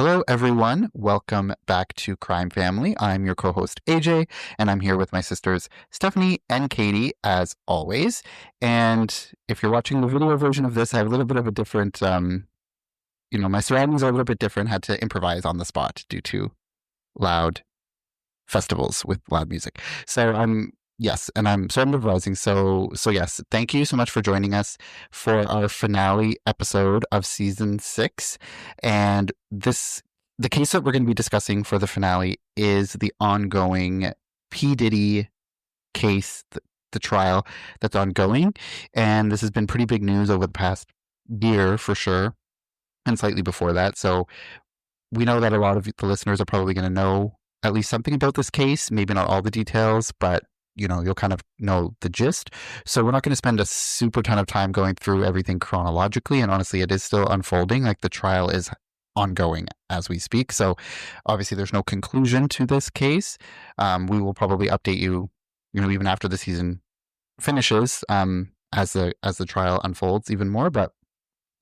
Hello, everyone. Welcome back to Crime Family. I'm your co-host AJ, and I'm here with my sisters Stephanie and Katie, as always. And if you're watching the video version of this, I have a little bit of a different, my surroundings are a little bit different. Had to improvise on the spot due to loud festivals with loud music. So I'm improvising. So yes, thank you so much for joining us for our finale episode of season 6. And the case that we're going to be discussing for the finale is the ongoing P. Diddy case, the trial that's ongoing. And this has been pretty big news over the past year for sure, and slightly before that. So we know that a lot of the listeners are probably going to know at least something about this case, maybe not all the details, but you'll kind of know the gist. So we're not going to spend a super ton of time going through everything chronologically. And honestly, it is still unfolding. Like the trial is ongoing as we speak. So obviously there's no conclusion to this case. We will probably update you, even after the season finishes, as the trial unfolds even more. But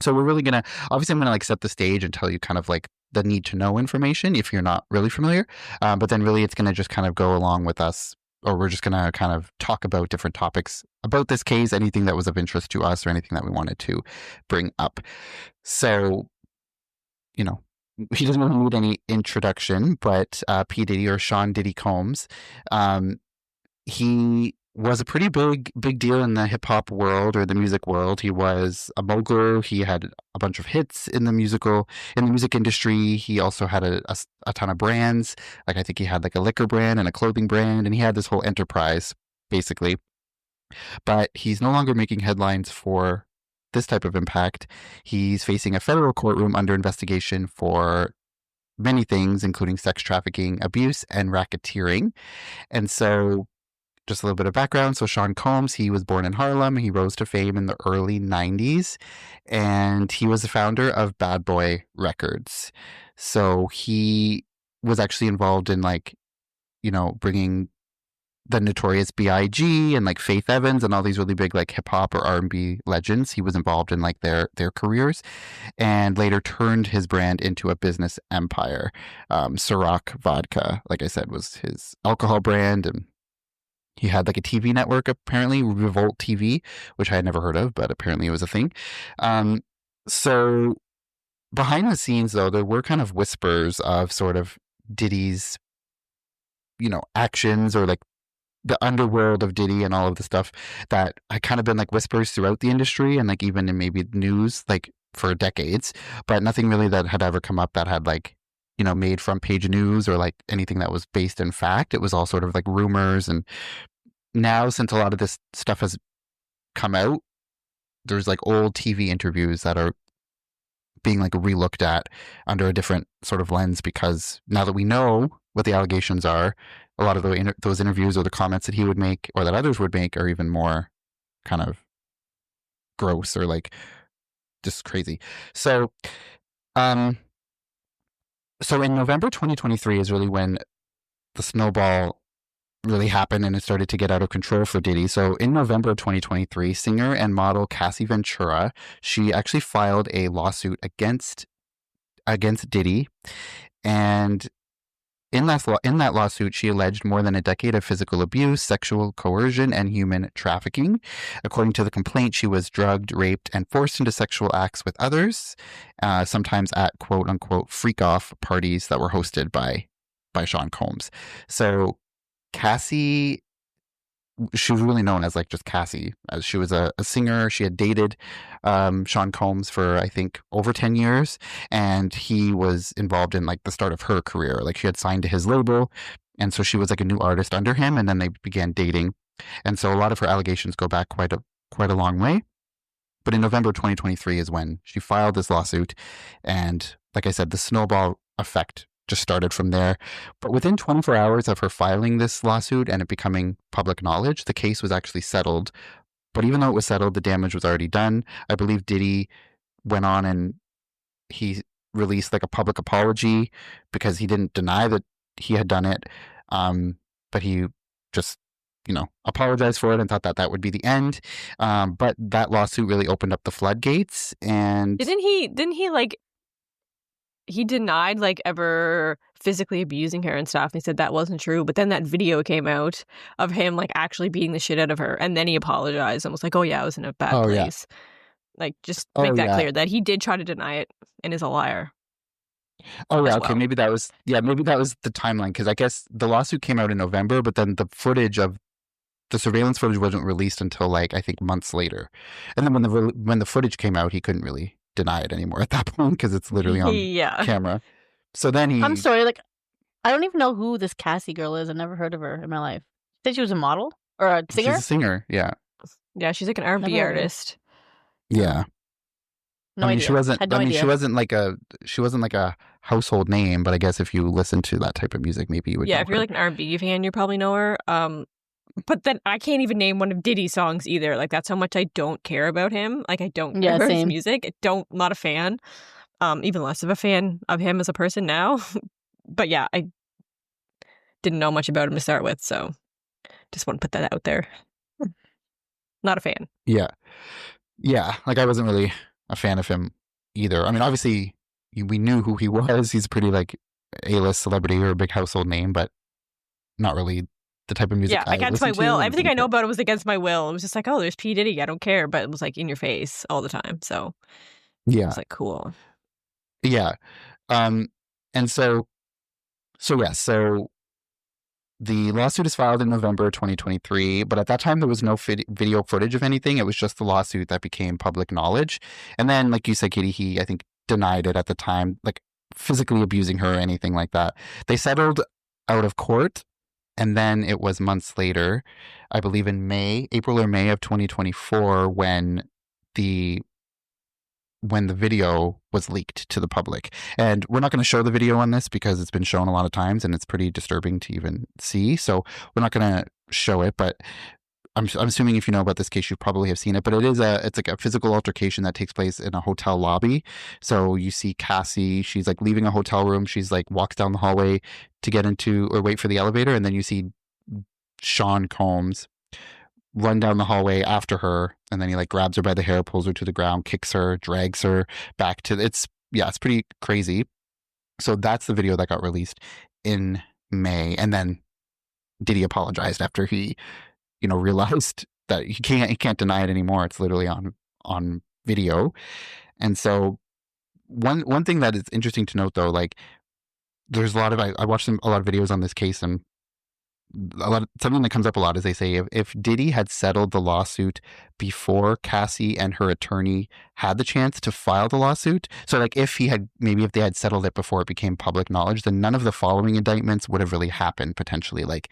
so we're really going to, obviously I'm going to like set the stage and tell you kind of like the need to know information if you're not really familiar. But then really it's going to just kind of go along with us, or we're just going to kind of talk about different topics about this case, anything that was of interest to us or anything that we wanted to bring up. So, he doesn't really need any introduction, but P. Diddy, or Sean Diddy Combs, he was a pretty big deal in the hip hop world or the music world. He was a mogul. He had a bunch of hits in the music industry. He also had a ton of brands. Like I think he had like a liquor brand and a clothing brand, and he had this whole enterprise basically. But he's no longer making headlines for this type of impact. He's facing a federal courtroom under investigation for many things, including sex trafficking, abuse, and racketeering. And so just a little bit of background. So Sean Combs, he was born in Harlem. He rose to fame in the early 90s, and he was the founder of Bad Boy Records. So he was actually involved in bringing the Notorious B.I.G. and like Faith Evans and all these really big like hip hop or R&B legends. He was involved in like their careers, and later turned his brand into a business empire. Ciroc Vodka, like I said, was his alcohol brand, and he had like a TV network, apparently, Revolt TV, which I had never heard of, but apparently it was a thing. So behind the scenes, though, there were kind of whispers of sort of Diddy's, actions, or like the underworld of Diddy and all of the stuff that had kind of been like whispers throughout the industry and like even in maybe news like for decades, but nothing really that had ever come up that had like, made front page news or like anything that was based in fact. It was all sort of like rumors. And now, since a lot of this stuff has come out, there's like old TV interviews that are being like relooked at under a different sort of lens, because now that we know what the allegations are, a lot of those interviews or the comments that he would make or that others would make are even more kind of gross or like just crazy. So, so in November 2023 is really when the snowball really happened and it started to get out of control for Diddy. So in November of 2023, singer and model Cassie Ventura, she actually filed a lawsuit against Diddy. And in that lawsuit, she alleged more than a decade of physical abuse, sexual coercion, and human trafficking. According to the complaint, she was drugged, raped, and forced into sexual acts with others, sometimes at quote-unquote freak-off parties that were hosted by Sean Combs. So Cassie, she was really known as like just Cassie, as she was a singer. She had dated Sean Combs for I think over 10 years, and he was involved in like the start of her career. Like she had signed to his label, and so she was like a new artist under him, and then they began dating. And so a lot of her allegations go back quite a long way. But in November 2023 is when she filed this lawsuit, and like I said, the snowball effect just started from there. But within 24 hours of her filing this lawsuit and it becoming public knowledge, the case was actually settled. But even though it was settled, the damage was already done. I believe Diddy went on and he released like a public apology, because he didn't deny that he had done it. But he just, apologized for it and thought that would be the end. But that lawsuit really opened up the floodgates. And didn't he like he denied like ever physically abusing her and stuff. He said that wasn't true. But then that video came out of him like actually beating the shit out of her, and then he apologized and was like, "Oh yeah, I was in a bad Oh yeah. place." Like, just Oh make that yeah. clear that he did try to deny it and is a liar Oh yeah. as Okay. well. Maybe that was the timeline, because I guess the lawsuit came out in November, but then the surveillance footage wasn't released until like I think months later, and then when the footage came out, he couldn't really deny it anymore at that point because it's literally on Yeah. camera. So then I'm sorry, like I don't even know who this Cassie girl is. I've never heard of her in my life. Said she was a model or a singer. She's a singer. Yeah. Yeah, she's like an R&B artist. Yeah. No I mean, idea. she wasn't. Had no I mean, idea. she wasn't like a household name, but I guess if you listen to that type of music, maybe you would. Yeah, know if you're her. like an R&B fan, you probably know her. But then I can't even name one of Diddy's songs either. Like, that's how much I don't care about him. Like, I don't care about his same. music. Not a fan. Even less of a fan of him as a person now. But yeah, I didn't know much about him to start with, so just want to put that out there. Not a fan. Yeah. Yeah. Like I wasn't really a fan of him either. I mean, obviously we knew who he was. He's a pretty like A-list celebrity or a big household name, but not really the type of music Yeah, I against listen my to. will. and Everything didn't I know care. about it was against my will. It was just like, oh, there's P. Diddy. I don't care. But it was like in your face all the time. So I Yeah. was like, cool. Yeah. And so the lawsuit is filed in November 2023, but at that time there was no video footage of anything. It was just the lawsuit that became public knowledge. And then, like you said, Katie, he, I think, denied it at the time, like physically abusing her or anything like that. They settled out of court, and then it was months later, I believe in April or May of 2024, when the video was leaked to the public. And we're not going to show the video on this because it's been shown a lot of times and it's pretty disturbing to even see. So we're not going to show it, but I'm assuming if you know about this case, you probably have seen it. But it's like a physical altercation that takes place in a hotel lobby. So you see Cassie, she's like leaving a hotel room. She's like walks down the hallway to get into or wait for the elevator. And then you see Sean Combs run down the hallway after her, and then he like grabs her by the hair, pulls her to the ground, kicks her, drags her back to it's pretty crazy. So that's the video that got released in May, and then Diddy apologized after he realized that he can't deny it anymore. It's literally on video. And so one thing that is interesting to note though, like there's a lot of I watched a lot of videos on this case, and something that comes up a lot is they say if Diddy had settled the lawsuit before Cassie and her attorney had the chance to file the lawsuit, so like if they had settled it before it became public knowledge, then none of the following indictments would have really happened potentially, like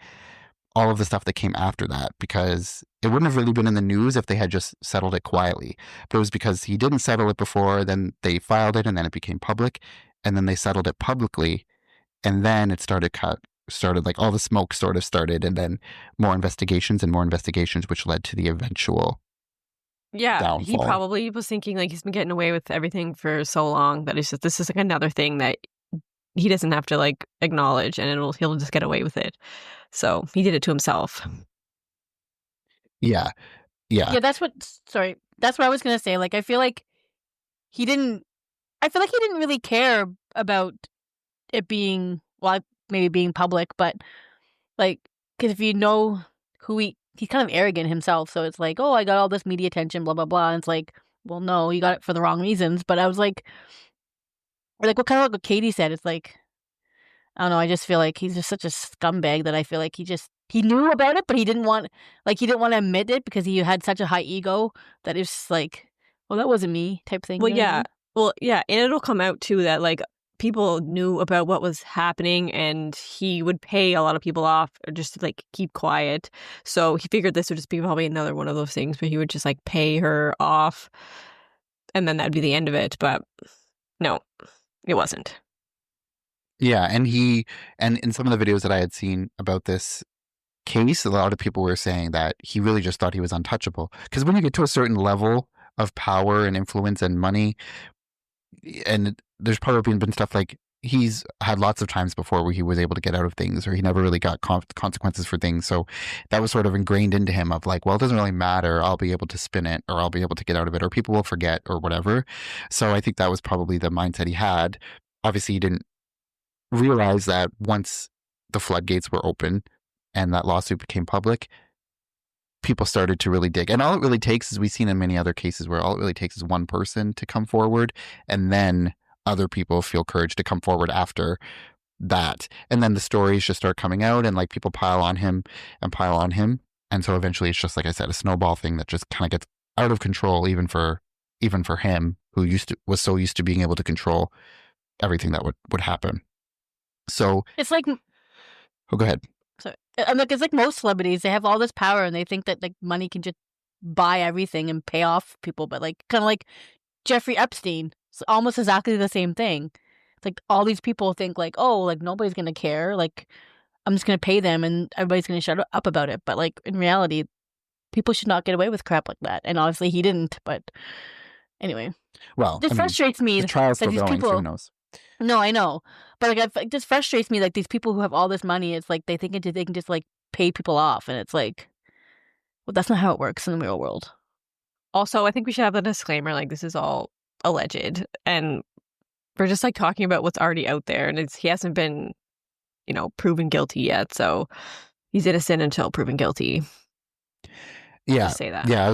all of the stuff that came after that, because it wouldn't have really been in the news if they had just settled it quietly. But it was because he didn't settle it before, then they filed it, and then it became public, and then they settled it publicly, and then it started like all the smoke sort of started, and then more investigations, which led to the eventual downfall. He probably was thinking like he's been getting away with everything for so long that it's just, this is like another thing that he doesn't have to like acknowledge, and he'll just get away with it. So he did it to himself. Yeah, that's what I was gonna say. Like I feel like he didn't really care about it being, well, maybe being public, but like, because if you know who he's kind of arrogant himself, so it's like, oh, I got all this media attention, blah blah blah, and it's like, well, no, you got it for the wrong reasons. But I was like what kind of like what Katie said, it's like, I don't know, I just feel like he's just such a scumbag that I feel like he knew about it, but he didn't want to admit it because he had such a high ego that it's just like, well, that wasn't me type thing. Well, you know what I yeah. mean? Well, yeah, and it'll come out too that like people knew about what was happening, and he would pay a lot of people off or just to like keep quiet. So he figured this would just be probably another one of those things where he would just like pay her off, and then that'd be the end of it. But no, it wasn't. Yeah, and in some of the videos that I had seen about this case, a lot of people were saying that he really just thought he was untouchable. Because when you get to a certain level of power and influence and money, and there's probably been stuff like he's had lots of times before where he was able to get out of things, or he never really got consequences for things. So that was sort of ingrained into him of like, well, it doesn't really matter. I'll be able to spin it, or I'll be able to get out of it, or people will forget, or whatever. So I think that was probably the mindset he had. obviously he didn't realize that once the floodgates were open and that lawsuit became public, people started to really dig. And all it really takes, as we've seen in many other cases, where all it really takes is one person to come forward, and then other people feel courage to come forward after that. And then the stories just start coming out, and like people pile on him and pile on him. And so eventually it's just, like I said, a snowball thing that just kind of gets out of control, even for him, who was so used to being able to control everything that would happen. So It's like, go ahead. so I'm like, it's like most celebrities, they have all this power and they think that like money can just buy everything and pay off people, but like kind of like Jeffrey Epstein, it's almost exactly the same thing. It's like all these people think like, oh, like nobody's gonna care, like I'm just gonna pay them and everybody's gonna shut up about it. But like in reality, people should not get away with crap like that. And obviously he didn't. But anyway, Well, this frustrates me the trial's that still these going, people. so who knows? No, I know, but like it just frustrates me like these people who have all this money. It's like they think they can just like pay people off, and it's like, well, that's not how it works in the real world. Also, I think we should have a disclaimer, like this is all alleged, and we're just like talking about what's already out there, and he hasn't been, proven guilty yet, so he's innocent until proven guilty. Yeah, just say that. I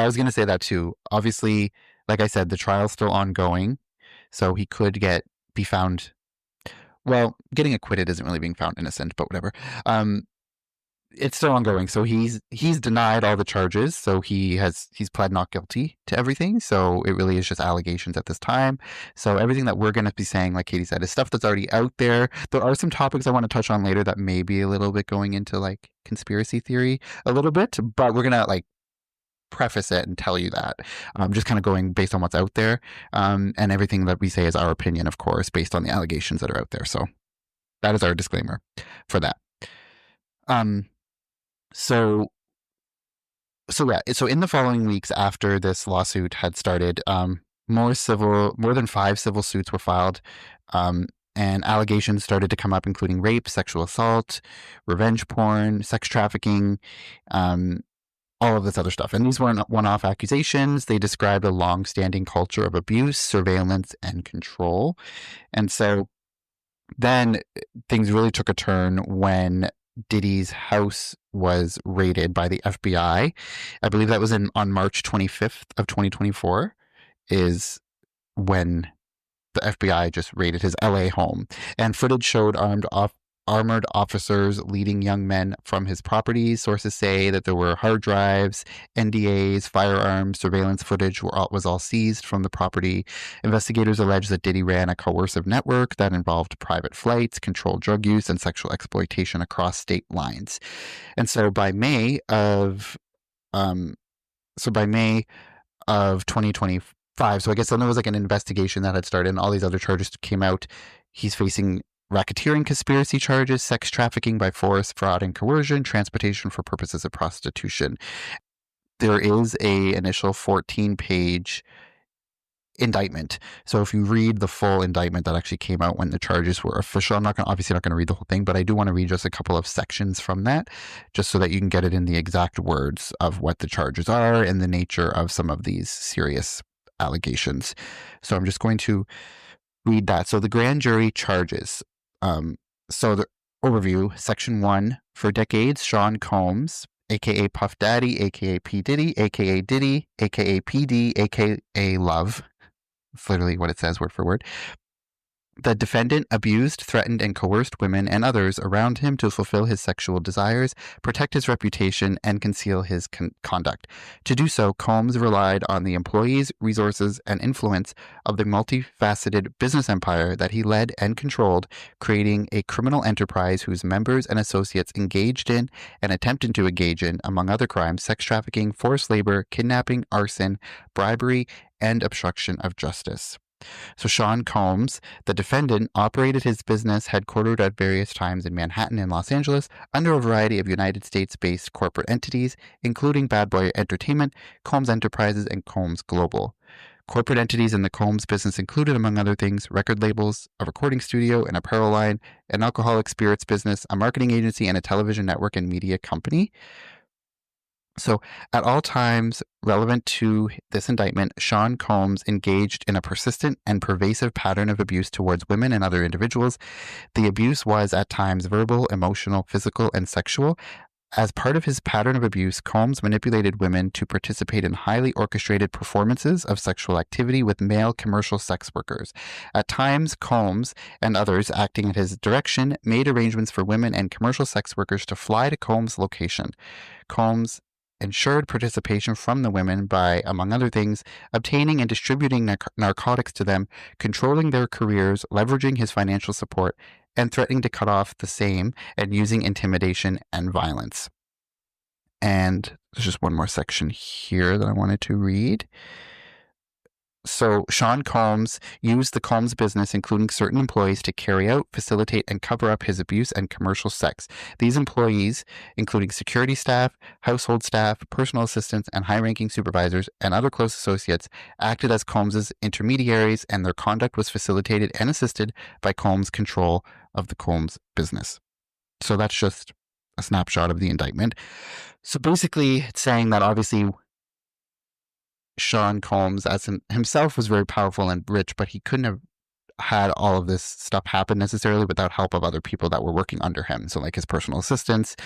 was going to say that too. Obviously, like I said, the trial's still ongoing, so he could be found. Well, getting acquitted isn't really being found innocent, but whatever. It's still ongoing. So he's denied all the charges. So he's pled not guilty to everything. So it really is just allegations at this time. So everything that we're going to be saying, like Katie said, is stuff that's already out there. There are some topics I want to touch on later that may be a little bit going into like conspiracy theory a little bit, but we're going to like preface it and tell you that. Just kind of going based on what's out there. And everything that we say is our opinion, of course, based on the allegations that are out there. So that is our disclaimer for that. So in the following weeks after this lawsuit had started, more than 5 civil suits were filed, and allegations started to come up, including rape, sexual assault, revenge porn, sex trafficking, all of this other stuff. And these weren't one-off accusations. They described a long-standing culture of abuse, surveillance, and control. And so then things really took a turn when Diddy's house was raided by the FBI. I believe that was on March 25th of 2024 is when the FBI just raided his LA home. And footage showed armored officers leading young men from his properties. Sources say that there were hard drives, NDAs, firearms, surveillance footage was all seized from the property. Investigators allege that Diddy ran a coercive network that involved private flights, controlled drug use, and sexual exploitation across state lines. And so by May of 2025, so I guess then there was like an investigation that had started and all these other charges came out. He's facing racketeering conspiracy charges, sex trafficking by force, fraud and coercion, transportation for purposes of prostitution. There is a initial 14-page indictment. So if you read the full indictment that actually came out when the charges were official, I'm obviously not going to read the whole thing, but I do want to read just a couple of sections from that, just so that you can get it in the exact words of what the charges are and the nature of some of these serious allegations. So I'm just going to read that. So the grand jury charges. So the overview, section 1, for decades, Sean Combs, aka Puff Daddy, aka P. Diddy, aka Diddy, aka PD, aka Love. It's literally what it says word for word. The defendant abused, threatened, and coerced women and others around him to fulfill his sexual desires, protect his reputation, and conceal his conduct. To do so, Combs relied on the employees, resources, and influence of the multifaceted business empire that he led and controlled, creating a criminal enterprise whose members and associates engaged in and attempted to engage in, among other crimes, sex trafficking, forced labor, kidnapping, arson, bribery, and obstruction of justice. So Sean Combs, the defendant, operated his business headquartered at various times in Manhattan and Los Angeles under a variety of United States-based corporate entities, including Bad Boy Entertainment, Combs Enterprises, and Combs Global. Corporate entities in the Combs business included, among other things, record labels, a recording studio, an apparel line, an alcoholic spirits business, a marketing agency, and a television network and media company. So, at all times relevant to this indictment, Sean Combs engaged in a persistent and pervasive pattern of abuse towards women and other individuals. The abuse was at times verbal, emotional, physical, and sexual. As part of his pattern of abuse, Combs manipulated women to participate in highly orchestrated performances of sexual activity with male commercial sex workers. At times, Combs and others acting at his direction made arrangements for women and commercial sex workers to fly to Combs' location. Combs ensured participation from the women by, among other things, obtaining and distributing narcotics to them, controlling their careers, leveraging his financial support, and threatening to cut off the same, and using intimidation and violence. And there's just one more section here that I wanted to read. So Sean Combs used the Combs business, including certain employees, to carry out, facilitate, and cover up his abuse and commercial sex. These employees, including security staff, household staff, personal assistants, and high-ranking supervisors, and other close associates, acted as Combs's intermediaries, and their conduct was facilitated and assisted by Combs' control of the Combs business. So that's just a snapshot of the indictment. So basically, it's saying that obviously Sean Combs as himself was very powerful and rich, but he couldn't have had all of this stuff happen necessarily without help of other people that were working under him. So like his personal assistants,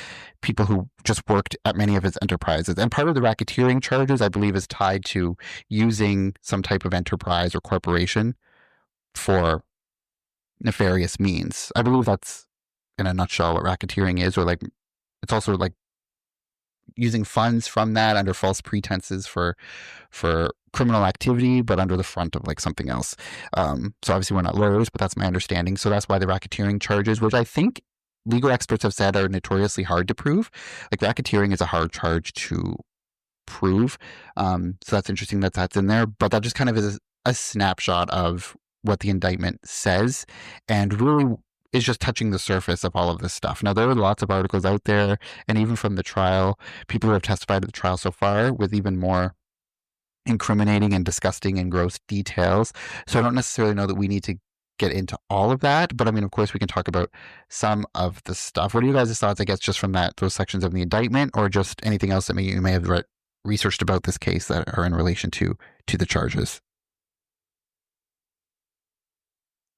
people who just worked at many of his enterprises. And part of the racketeering charges, I believe, is tied to using some type of enterprise or corporation for nefarious means. I believe that's in a nutshell what racketeering is, or like it's also like using funds from that under false pretenses for criminal activity, but under the front of like something else. So obviously we're not lawyers, but that's my understanding. So that's why the racketeering charges, which I think legal experts have said are notoriously hard to prove. Like racketeering is a hard charge to prove. So that's interesting that that's in there, but that just kind of is a snapshot of what the indictment says, and really is just touching the surface of all of this stuff. Now, there are lots of articles out there, and even from the trial, people who have testified at the trial so far with even more incriminating and disgusting and gross details. So I don't necessarily know that we need to get into all of that, but I mean, of course, we can talk about some of the stuff. What are you guys' thoughts, I guess, just from those sections of the indictment, or just anything else that you may have researched about this case that are in relation to the charges?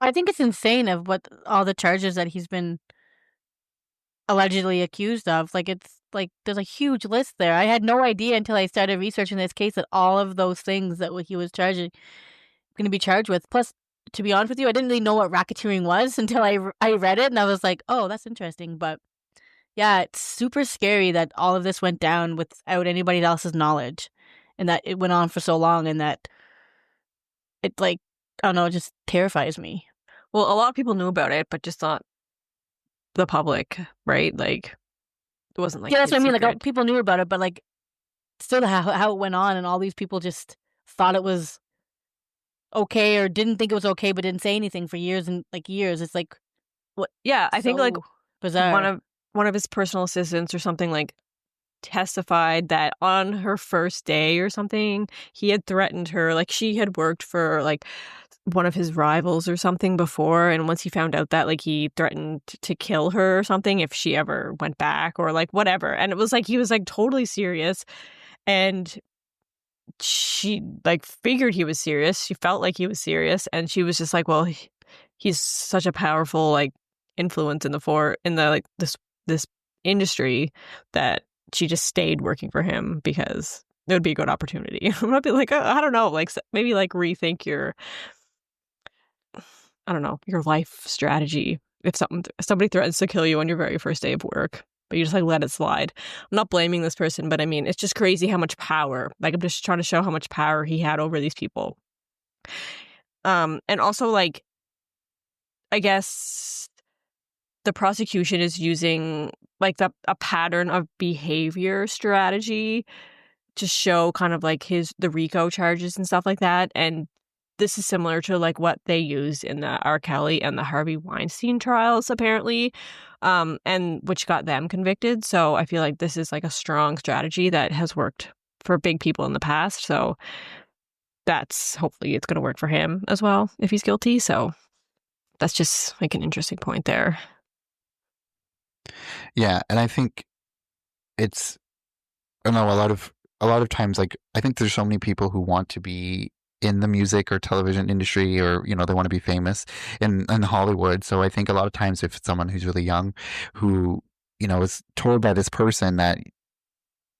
I think it's insane of what all the charges that he's been allegedly accused of. Like, it's like there's a huge list there. I had no idea until I started researching this case that all of those things that he was going to be charged with. Plus, to be honest with you, I didn't really know what racketeering was until I read it, and I was like, oh, that's interesting. But yeah, it's super scary that all of this went down without anybody else's knowledge, and that it went on for so long, and that it, like, I don't know, it just terrifies me. Well, a lot of people knew about it, but just not the public, right? Like, it wasn't like, yeah, that's what I mean. secret. Like, people knew about it, but like, still how it went on, and all these people just thought it was okay or didn't think it was okay, but didn't say anything for years and like years. It's like, what? Yeah, I think like bizarre. one of his personal assistants or something like testified that on her first day or something, he had threatened her. Like, she had worked for like one of his rivals or something before, and once he found out that, like, he threatened to kill her or something if she ever went back or like whatever. And it was like he was like totally serious, and she like figured he was serious. She felt like he was serious, and she was just like, well, he's such a powerful like influence in the like this industry that she just stayed working for him because it would be a good opportunity. I'm gonna be like, I don't know, like maybe like rethink your, I don't know, your life strategy if somebody threatens to kill you on your very first day of work, but you just like let it slide. I'm not blaming this person, but I mean, it's just crazy how much power, like, I'm just trying to show how much power he had over these people. And also, like, I guess the prosecution is using like a pattern of behavior strategy to show kind of like the RICO charges and stuff like that. And this is similar to like what they used in the R. Kelly and the Harvey Weinstein trials, apparently, and which got them convicted. So I feel like this is like a strong strategy that has worked for big people in the past. So hopefully it's going to work for him as well if he's guilty. So that's just like an interesting point there. Yeah, and I think it's I know a lot of times, like I think there's so many people who want to be in the music or television industry, or they want to be famous in Hollywood. So I think a lot of times if it's someone who's really young, who is told by this person that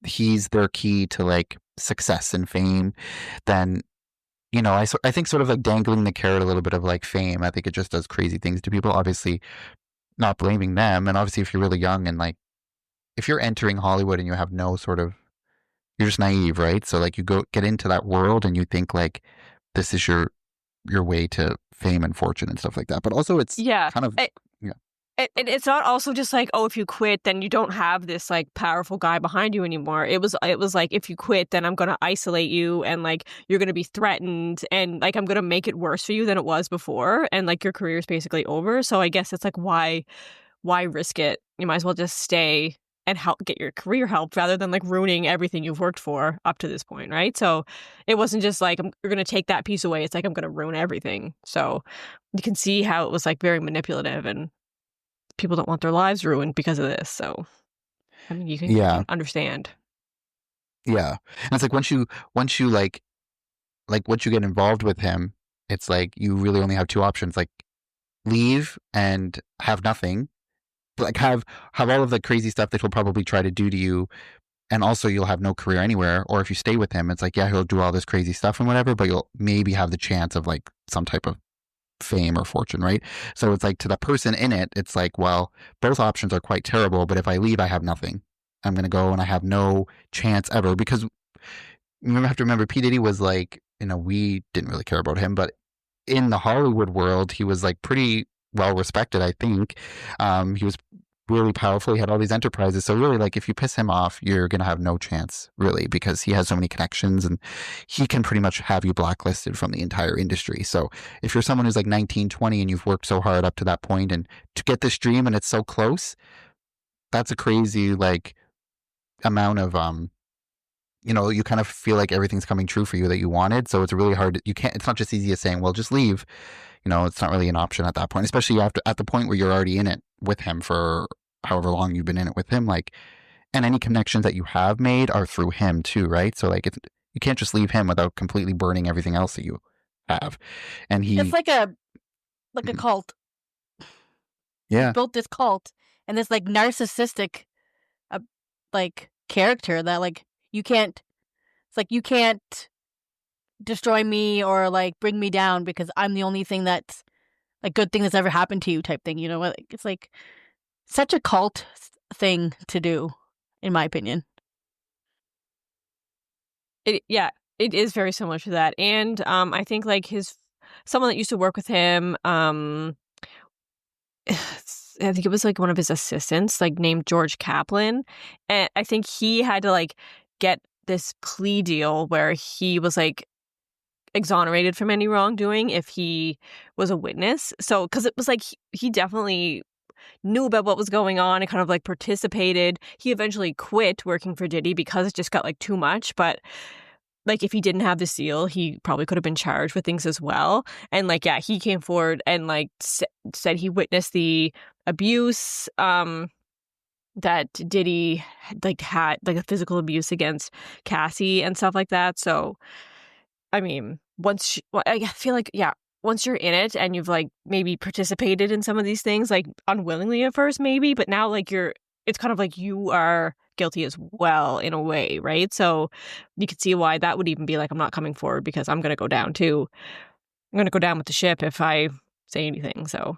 he's their key to like success and fame, then I think sort of like dangling the carrot a little bit of like fame. I think it just does crazy things to people. Obviously, not blaming them, and obviously if you're really young and like if you're entering Hollywood and you have no sort of you're just naive, right? So like you get into that world and you think like this is your way to fame and fortune and stuff like that. But also it's Yeah. kind of yeah. It's not also just like, oh, if you quit, then you don't have this like powerful guy behind you anymore. It was like, if you quit, then I'm gonna isolate you, and like you're gonna be threatened, and like I'm gonna make it worse for you than it was before, and like your career is basically over. So I guess it's like, why risk it? You might as well just stay and help get your career helped rather than like ruining everything you've worked for up to this point, right? So it wasn't just like you're gonna take that piece away. It's like I'm gonna ruin everything. So you can see how it was like very manipulative, and people don't want their lives ruined because of this. So, I mean, I Yeah. can understand. Yeah. And it's like once you like once you get involved with him, it's like you really only have two options, like leave and have nothing. Like have all of the crazy stuff that he'll probably try to do to you, and also you'll have no career anywhere. Or if you stay with him, it's like, yeah, he'll do all this crazy stuff and whatever, but you'll maybe have the chance of like some type of fame or fortune, right? So it's like to the person in it, it's like, well, both options are quite terrible, but if I leave, I have nothing. I'm going to go and I have no chance ever, because you have to remember P. Diddy was like, we didn't really care about him, but in the Hollywood world, he was like pretty well respected, I think. He was really powerful. He had all these enterprises. So really, like, if you piss him off, you're going to have no chance, really, because he has so many connections and he can pretty much have you blacklisted from the entire industry. So if you're someone who's like 19, 20 and you've worked so hard up to that point and to get this dream and it's so close, that's a crazy, like, amount of, you kind of feel like everything's coming true for you that you wanted. So it's really hard. It's not just easy as saying, well, just leave. It's not really an option at that point, especially at the point where you're already in it with him for however long you've been in it with him. Like, and any connections that you have made are through him too, right? So like, you can't just leave him without completely burning everything else that you have. And it's like a cult. Yeah. He built this cult and this like narcissistic, like character that like you can't. It's like you can't destroy me or like bring me down because I'm the only thing that's like good thing that's ever happened to you type thing. It's like such a cult thing to do, in my opinion. It is very similar to that. And I think like someone that used to work with him, I think it was like one of his assistants, like named George Kaplan. And I think he had to like get this plea deal where he was like exonerated from any wrongdoing if he was a witness. So, because it was like he definitely knew about what was going on and kind of like participated. He eventually quit working for Diddy because it just got like too much. But like if he didn't have the seal, he probably could have been charged with things as well. And like, yeah, he came forward and like said he witnessed the abuse that Diddy like had, like a physical abuse against Cassie and stuff like that. So, I mean, I feel like, yeah, once you're in it and you've like maybe participated in some of these things, like unwillingly at first, maybe, but now like it's kind of like you are guilty as well in a way, right? So you could see why that would even be like, I'm not coming forward because I'm going to go down too. I'm going to go down with the ship if I say anything. So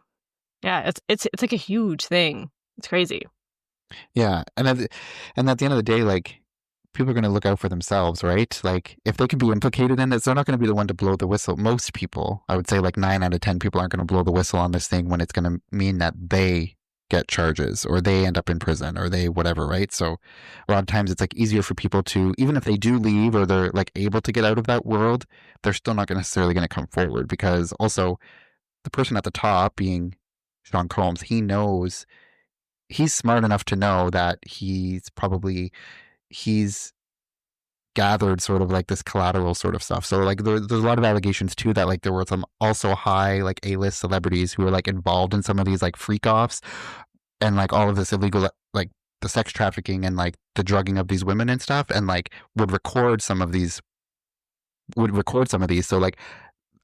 yeah, it's like a huge thing. It's crazy. Yeah. And at the end of the day, like, people are going to look out for themselves, right? Like, if they can be implicated in this, they're not going to be the one to blow the whistle. Most people, I would say like 9 out of 10 people aren't going to blow the whistle on this thing when it's going to mean that they get charges or they end up in prison or they whatever, right? So a lot of times it's like easier for people to, even if they do leave or they're like able to get out of that world, they're still not necessarily going to come forward, because also the person at the top, being Sean Combs, he's smart enough to know that he's gathered sort of like this collateral sort of stuff. So like there's a lot of allegations too that like there were some also high like A-list celebrities who were like involved in some of these like freak offs and like all of this illegal like the sex trafficking and like the drugging of these women and stuff, and like would record some of these. So like,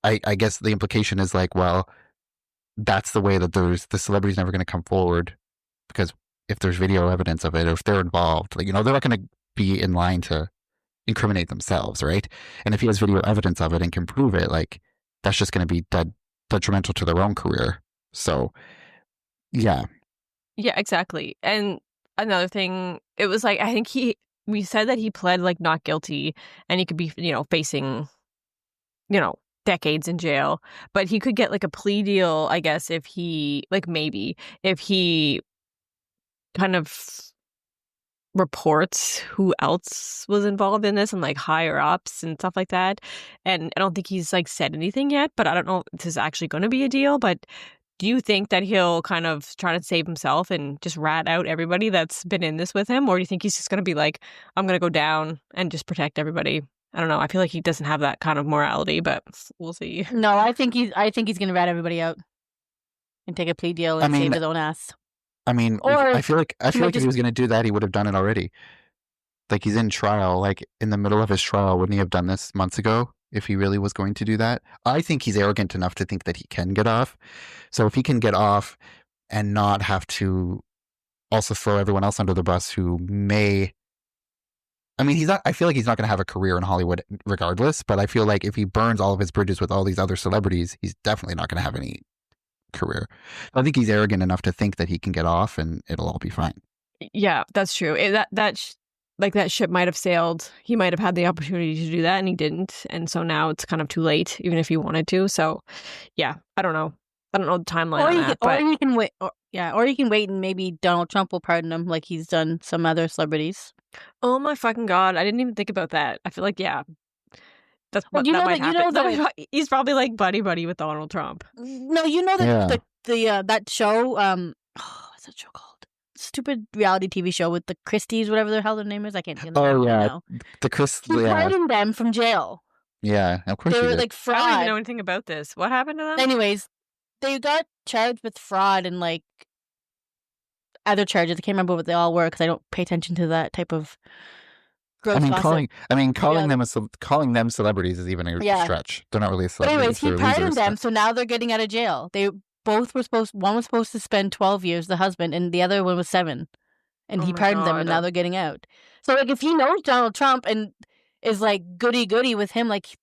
I guess the implication is like, well, that's the way that the celebrity's never going to come forward because if there's video evidence of it, or if they're involved, like, they're not going to be in line to incriminate themselves, right? And if he has video evidence of it and can prove it, like, that's just going to be detrimental to their own career. So, yeah. Yeah, exactly. And another thing, it was like, I think we said that he pled like not guilty and he could be, facing, decades in jail, but he could get like a plea deal, I guess, if he, like, maybe if he kind of reports who else was involved in this and like higher ups and stuff like that. And I don't think he's like said anything yet, but I don't know if this is actually going to be a deal. But do you think that he'll kind of try to save himself and just rat out everybody that's been in this with him? Or do you think he's just going to be like, I'm going to go down and just protect everybody? I don't know. I feel like he doesn't have that kind of morality, but we'll see. No, I think he's going to rat everybody out and take a plea deal and save his own ass. I mean, or I feel like if he was going to do that, he would have done it already. Like, he's in trial, like in the middle of his trial. Wouldn't he have done this months ago if he really was going to do that? I think he's arrogant enough to think that he can get off. So if he can get off and not have to also throw everyone else under the bus who may, I mean, I feel like he's not going to have a career in Hollywood regardless, but I feel like if he burns all of his bridges with all these other celebrities, he's definitely not going to have any career. I think he's arrogant enough to think that he can get off and it'll all be fine. Yeah, that's true. That ship might have sailed. He might have had the opportunity to do that and he didn't. And so now it's kind of too late, even if he wanted to. So yeah, I don't know. I don't know the timeline on that. Or he can wait. Or he can wait and maybe Donald Trump will pardon him like he's done some other celebrities. Oh my fucking God. I didn't even think about that. I feel like, yeah. That's what that might happen. He's probably like buddy with Donald Trump. No, you know that that show, what's that show called? Stupid reality TV show with the Christies, whatever the hell their name is. I can't think of it now. The Chris. He pardoned them from jail. Yeah, of course. They were like fraud. I don't even know anything about this. What happened to them? Anyways, they got charged with fraud and like other charges. I can't remember what they all were because I don't pay attention to that type of. Calling them celebrities is even a stretch. They're not really a celebrity. But anyways, he pardoned them, so now they're getting out of jail. They both were one was supposed to spend 12 years, the husband, and the other one was 7. And he pardoned them, and now they're getting out. So like, if he knows Donald Trump and is like goody with him, like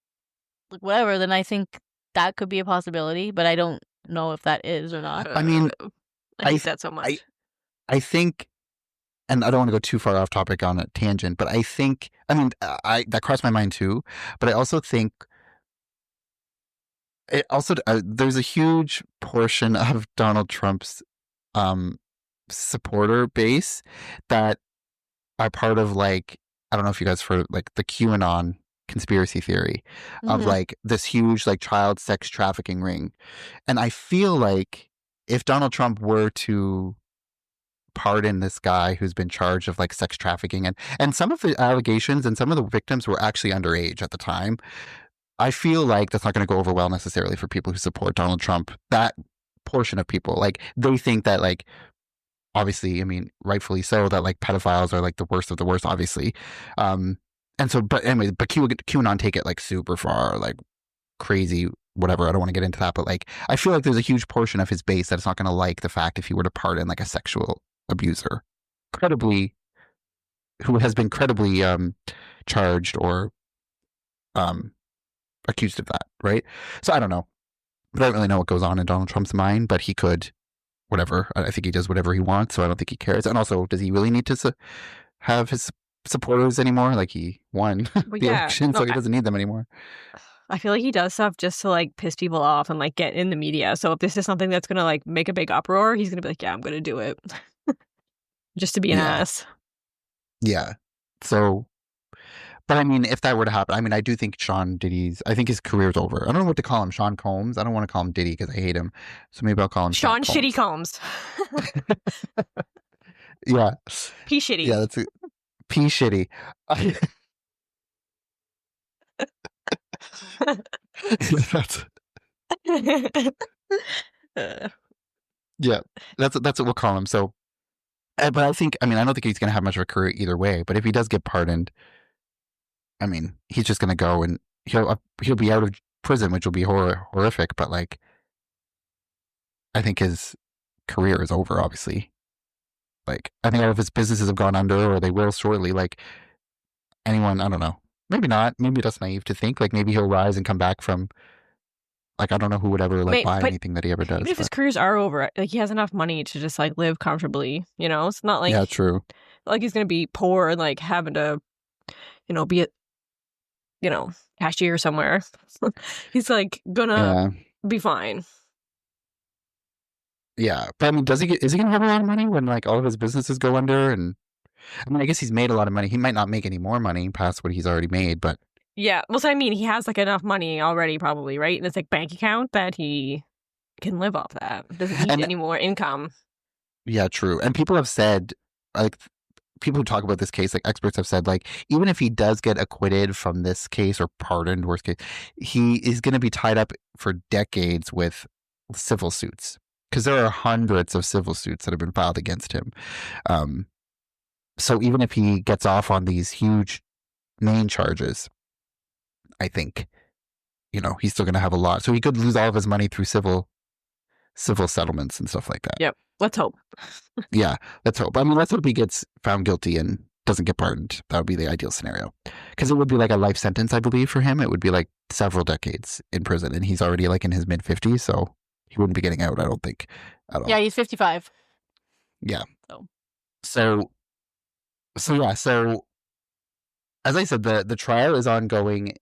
whatever, then I think that could be a possibility. But I don't know if that is or not. I mean, I hate that so much. I think. And I don't want to go too far off topic on a tangent, but I think, that crossed my mind too. But I also think there's a huge portion of Donald Trump's supporter base that are part of, like, I don't know if you guys heard, like, the QAnon conspiracy theory of like this huge like child sex trafficking ring. And I feel like if Donald Trump were to pardon this guy who's been charged of like sex trafficking and some of the allegations and some of the victims were actually underage at the time, I feel like that's not going to go over well necessarily for people who support Donald Trump. That portion of people, like, they think that, like, obviously, I mean, rightfully so, that like pedophiles are like the worst of the worst, obviously. And so, but anyway, but QAnon take it like super far, like crazy, whatever. I don't want to get into that, but like, I feel like there's a huge portion of his base that is not going to like the fact if he were to pardon like a sexual abuser, who has been credibly charged or accused of that, right? So I don't know. I don't really know what goes on in Donald Trump's mind, but he could, whatever. I think he does whatever he wants, so I don't think he cares. And also, does he really need to have his supporters anymore? Like, he won the election, so he doesn't need them anymore. I feel like he does stuff just to like piss people off and like get in the media. So if this is something that's gonna like make a big uproar, he's gonna be like, yeah, I'm gonna do it. Just to be an ass. Yeah. So, but I mean, if that were to happen, I mean, I do think I think his career's over. I don't know what to call him. Sean Combs. I don't want to call him Diddy because I hate him. So maybe I'll call him Sean Shitty Combs. Yeah. P Shitty. Yeah, that's P Shitty. Yeah, that's what we'll call him. So But I think, I mean, I don't think he's going to have much of a career either way. But if he does get pardoned, I mean, he's just going to go and he'll be out of prison, which will be horrific. But like, I think his career is over. Obviously, like I think all of his businesses have gone under, or they will shortly. Like anyone, I don't know. Maybe not. Maybe that's naive to think. Like maybe he'll rise and come back from. Like I don't know who would ever like buy But anything that he ever does. even if his careers are over, like he has enough money to just like live comfortably. You know, it's not like yeah, true. Like he's gonna be poor and like having to, be a cashier somewhere. He's like gonna be fine. Yeah, but I mean, is he gonna have a lot of money when like all of his businesses go under? And I mean, I guess he's made a lot of money. He might not make any more money past what he's already made, but yeah. Well, so I mean, he has like enough money already, probably, right? And it's like bank account that he can live off that. Doesn't need any more income. Yeah, true. And people have said, like, people who talk about this case, like experts have said, like, even if he does get acquitted from this case or pardoned, worst case, he is going to be tied up for decades with civil suits because there are hundreds of civil suits that have been filed against him. So even if he gets off on these huge main charges, I think, he's still going to have a lot. So he could lose all of his money through civil settlements and stuff like that. Yep. Let's hope. Yeah, let's hope. I mean, let's hope he gets found guilty and doesn't get pardoned. That would be the ideal scenario. Because it would be like a life sentence, I believe, for him. It would be like several decades in prison. And he's already like in his mid-50s, so he wouldn't be getting out, I don't think, at all. Yeah, he's 55. Yeah. So as I said, the trial is ongoing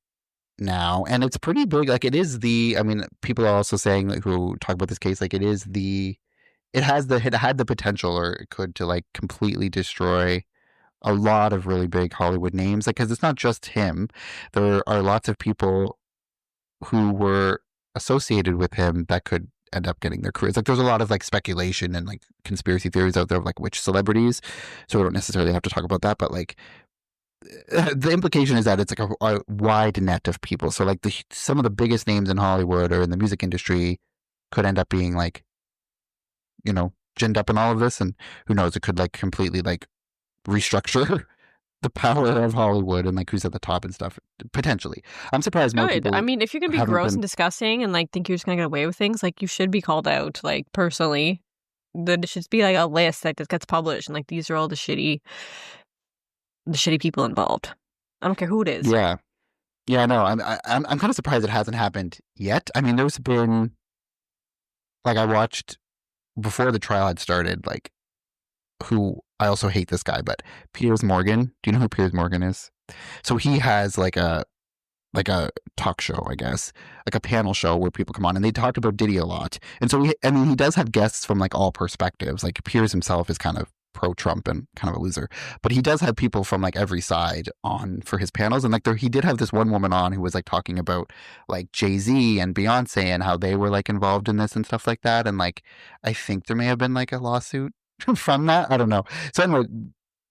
now, and it's pretty big. Like it is I mean, people are also saying who talk about this case, like it had the potential, or it could, to like completely destroy a lot of really big Hollywood names. Like, because it's not just him. There are lots of people who were associated with him that could end up getting their careers. Like there's a lot of like speculation and like conspiracy theories out there of like which celebrities. So we don't necessarily have to talk about that, but like the implication is that it's like a wide net of people. So like some of the biggest names in Hollywood or in the music industry could end up being like, ginned up in all of this, and who knows, it could like completely like restructure the power of Hollywood and like who's at the top and stuff. Potentially, I'm surprised more people. I mean, if you're gonna be gross and disgusting and like think you're just gonna get away with things, like you should be called out. Like personally, there should be like a list that gets published, and like these are all the shitty people involved. I don't care who it is. Yeah, no, I'm kind of surprised it hasn't happened yet. I mean, there's been like I watched before the trial had started, like who I also hate this guy, but Piers Morgan. Do you know who Piers Morgan is? So he has like a talk show, I guess, like a panel show where people come on and they talk about Diddy a lot. And so he does have guests from like all perspectives. Like Piers himself is kind of pro-Trump and kind of a loser, but he does have people from like every side on for his panels. And like he did have this one woman on who was like talking about like Jay-Z and Beyonce and how they were like involved in this and stuff like that. And like I think there may have been like a lawsuit from that. I don't know. So anyway,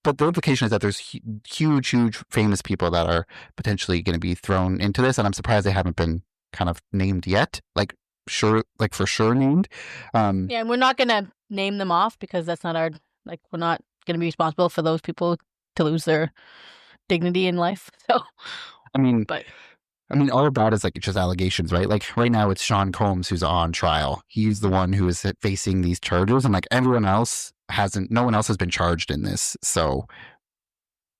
but the implication is that there's huge famous people that are potentially going to be thrown into this, and I'm surprised they haven't been kind of named yet. Like for sure named. Yeah, and we're not going to name them off because that's not our. Like, we're not going to be responsible for those people to lose their dignity in life. So, I mean, all of that is like just allegations, right? Like right now it's Sean Combs who's on trial. He's the one who is facing these charges, and like everyone else no one else has been charged in this. So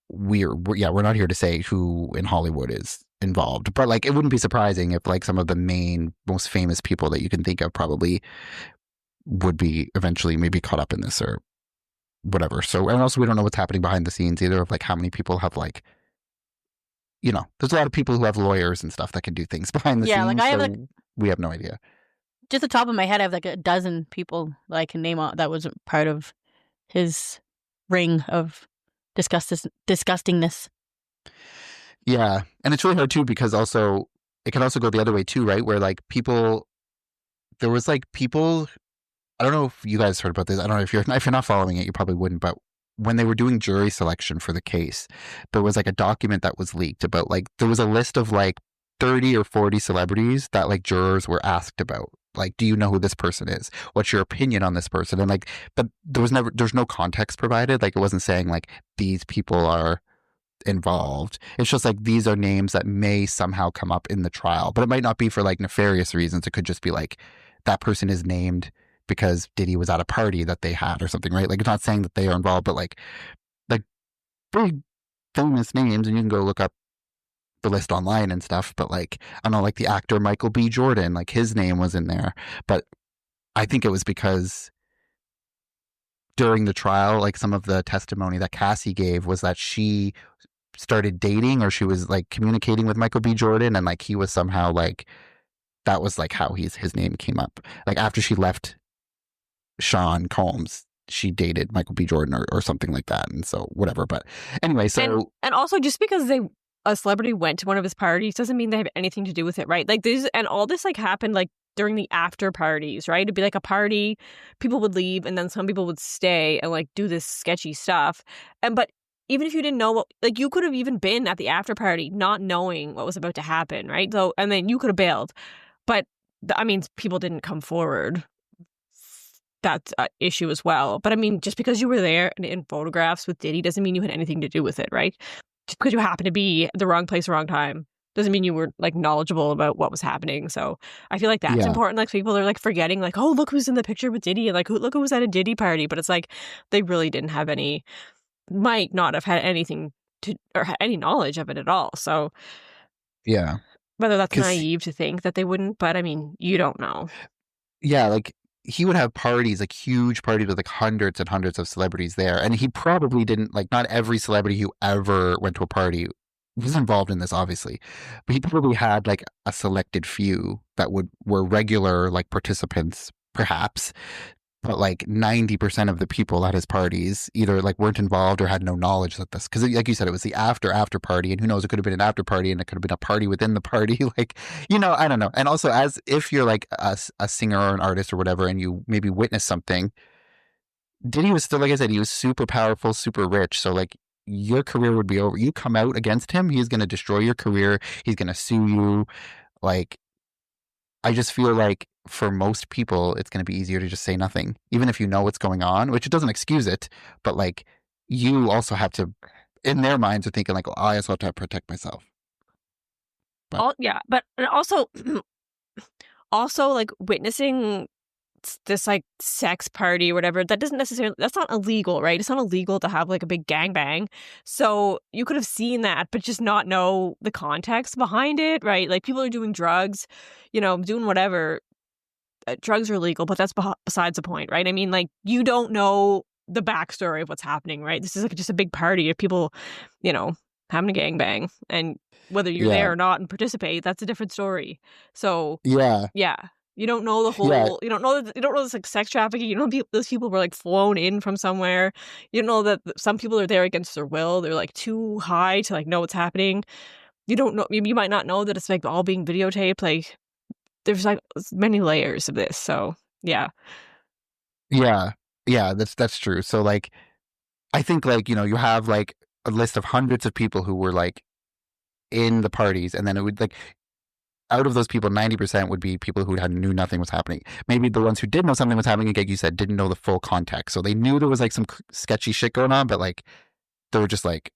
we're not here to say who in Hollywood is involved, but like it wouldn't be surprising if like some of the main, most famous people that you can think of probably would be eventually maybe caught up in this or whatever. So, and also we don't know what's happening behind the scenes either, of like how many people have like, there's a lot of people who have lawyers and stuff that can do things behind the scenes. Like I have we have no idea. Just the top of my head, I have like a dozen people that I can name that was part of his ring of disgustingness. Yeah, and it's really hard too because also it can also go the other way too, right? Where like there was like people. I don't know if you guys heard about this. I don't know if you're not following it, you probably wouldn't. But when they were doing jury selection for the case, there was like a document that was leaked about like there was a list of like 30 or 40 celebrities that like jurors were asked about. Like, do you know who this person is? What's your opinion on this person? And like, but there's no context provided. Like, it wasn't saying like these people are involved. It's just like these are names that may somehow come up in the trial, but it might not be for like nefarious reasons. It could just be like that person is named because Diddy was at a party that they had or something, right? Like, it's not saying that they are involved, but like big famous names, and you can go look up the list online and stuff. But like, I don't know, like the actor Michael B. Jordan, like his name was in there, but I think it was because during the trial, like some of the testimony that Cassie gave was that she started dating or she was like communicating with Michael B. Jordan, and like he was somehow like that was like how his name came up. Like after she left Sean Combs, she dated Michael B. Jordan or something like that, and so whatever. But anyway, so and also just because a celebrity went to one of his parties doesn't mean they have anything to do with it, right? Like this and all this like happened like during the after parties, right? It'd be like a party, people would leave, and then some people would stay and like do this sketchy stuff. But even if you didn't know what, like you could have even been at the after party not knowing what was about to happen, right? So and then you could have bailed, but I mean, people didn't come forward. That's an issue as well. But I mean, just because you were there and in photographs with Diddy doesn't mean you had anything to do with it, right? Just because you happened to be at the wrong place, wrong time, doesn't mean you were like knowledgeable about what was happening. So I feel like that's important. Like people are like forgetting, like, oh, look who's in the picture with Diddy, and like, look who was at a Diddy party. But it's like they really didn't have any, might not have had anything to or any knowledge of it at all. So yeah, whether that's naive to think that they wouldn't, but I mean, you don't know. Yeah, like he would have parties, like huge parties with like hundreds and hundreds of celebrities there. And he probably didn't, like, not every celebrity who ever went to a party was involved in this, obviously. But he probably had like a selected few that were regular like participants, perhaps. But like 90% of the people at his parties either like weren't involved or had no knowledge that this, because like you said, it was the after party, and who knows, it could have been an after party and it could have been a party within the party. Like, I don't know. And also, as if you're like a singer or an artist or whatever, and you maybe witness something, Diddy was still, like I said, he was super powerful, super rich. So like your career would be over. You come out against him, he's going to destroy your career. He's going to sue you. Like, I just feel like for most people, it's going to be easier to just say nothing, even if you know what's going on, which it doesn't excuse it. But like, you also have to, in their minds, are thinking like, oh, I also have to protect myself. But but also like witnessing this like sex party or whatever, that doesn't necessarily, that's not illegal, right? It's not illegal to have like a big gangbang. So you could have seen that, but just not know the context behind it, right? Like people are doing drugs, doing whatever. Drugs are illegal, but that's besides the point, right? I mean, like you don't know the backstory of what's happening, right? This is like just a big party of people, having a gangbang, and whether you're there or not and participate, that's a different story. So yeah. You don't know the whole. You don't know this like sex trafficking. You don't know those people were like flown in from somewhere. You don't know that some people are there against their will. They're like too high to like know what's happening. You don't know. You might not know that it's like all being videotaped. Like there's like many layers of this. So yeah. That's true. So like, I think like you have like a list of hundreds of people who were like in the parties, and then it would like, out of those people, 90% would be people who knew nothing was happening. Maybe the ones who did know something was happening, like you said, didn't know the full context. So they knew there was like some sketchy shit going on, but like they were just like,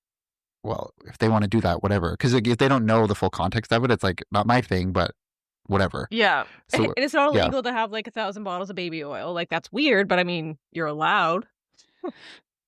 well, if they want to do that, whatever. Because like, if they don't know the full context of it, it's like not my thing, but whatever. Yeah. So, and it's not illegal to have like 1,000 bottles of baby oil. Like that's weird, but I mean, you're allowed.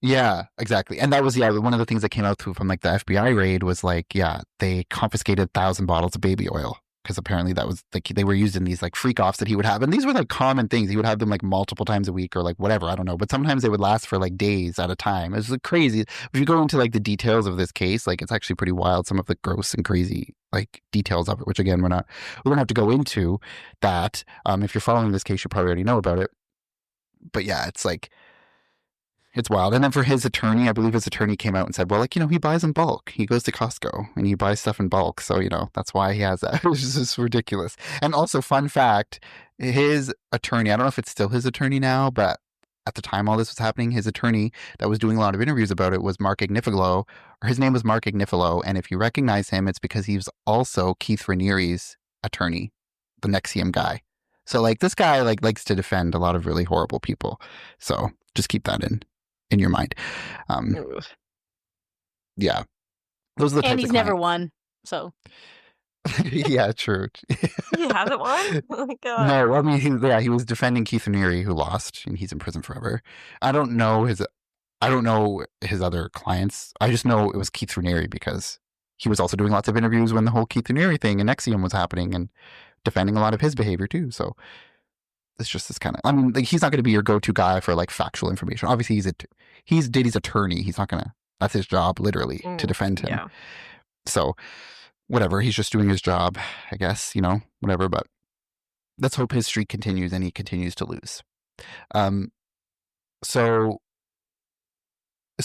Yeah, exactly. And that was, one of the things that came out from like the FBI raid was like, they confiscated 1,000 bottles of baby oil. Because apparently that was like they were used in these like freak offs that he would have, and these were like common things. He would have them like multiple times a week or like whatever, I don't know. But sometimes they would last for like days at a time. It's like crazy. If you go into like the details of this case, like it's actually pretty wild. Some of the gross and crazy like details of it, which again we don't have to go into that. If you're following this case, you probably already know about it. But yeah, it's like, it's wild. And then for his attorney, I believe his attorney came out and said, well, like, he buys in bulk. He goes to Costco and he buys stuff in bulk. So, that's why he has that. It's just ridiculous. And also, fun fact, his attorney, I don't know if it's still his attorney now, but at the time all this was happening, his attorney that was doing a lot of interviews about it was Mark Agnifilo, or his name was Mark Agnifilo. And if you recognize him, it's because he was also Keith Raniere's attorney, the Nexium guy. So like this guy like likes to defend a lot of really horrible people. So just keep that in your mind. Yeah. Those are the And types he's of never clients. won. So Yeah, true. He hasn't won? Oh my god. No, I mean, he was defending Keith Raniere, who lost, and he's in prison forever. I don't know his other clients. I just know it was Keith Raniere because he was also doing lots of interviews when the whole Keith Raniere thing and Nexium was happening and defending a lot of his behavior too. So it's just this kind of, I mean, like, he's not going to be your go-to guy for like factual information. Obviously, he's Diddy's attorney. He's not going to, that's his job literally to defend him. Yeah. So whatever, he's just doing his job, I guess, whatever. But let's hope his streak continues and he continues to lose. So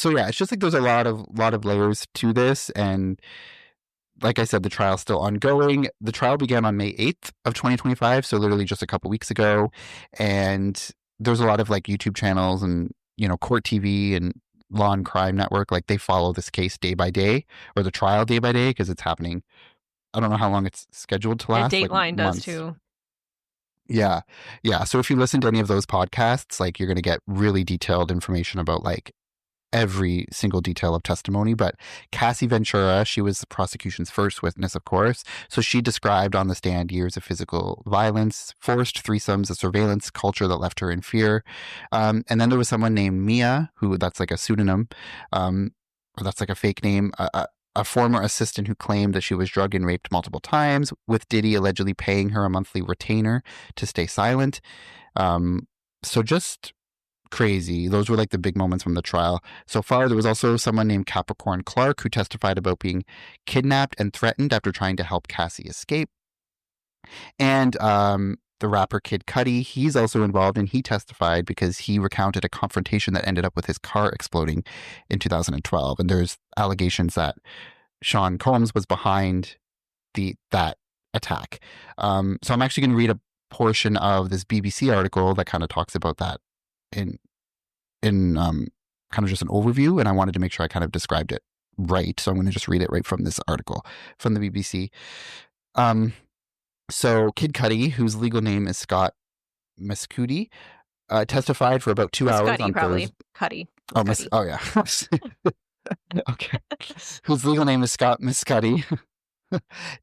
yeah, it's just like there's a lot of layers to this, and like I said, the trial's still ongoing. The trial began on May 8th of 2025, so literally just a couple weeks ago, and there's a lot of like YouTube channels and Court TV and Law and Crime Network, like they follow this case day by day, or the trial day by day, because it's happening. I don't know how long it's scheduled to last. Dateline like does months. too. Yeah. So if you listen to any of those podcasts, like you're going to get really detailed information about like every single detail of testimony. But Cassie Ventura, she was the prosecution's first witness, of course. So she described on the stand years of physical violence, forced threesomes, a surveillance culture that left her in fear. And then there was someone named Mia, who that's like a pseudonym, or that's like a fake name, a former assistant who claimed that she was drugged and raped multiple times, with Diddy allegedly paying her a monthly retainer to stay silent. So just crazy. Those were like the big moments from the trial. So far, there was also someone named Capricorn Clark who testified about being kidnapped and threatened after trying to help Cassie escape. And the rapper Kid Cudi, he's also involved, and he testified because he recounted a confrontation that ended up with his car exploding in 2012. And there's allegations that Sean Combs was behind that attack. So I'm actually going to read a portion of this BBC article that kind of talks about that in kind of just an overview, and I wanted to make sure I kind of described it right. So I'm going to just read it right from this article from the BBC. So Kid Cudi, whose legal name is Scott Mescudi, testified for about 2 hours on probably. Thursday. Cudi. Oh yeah. Okay. Whose legal name is Scott Mescudi.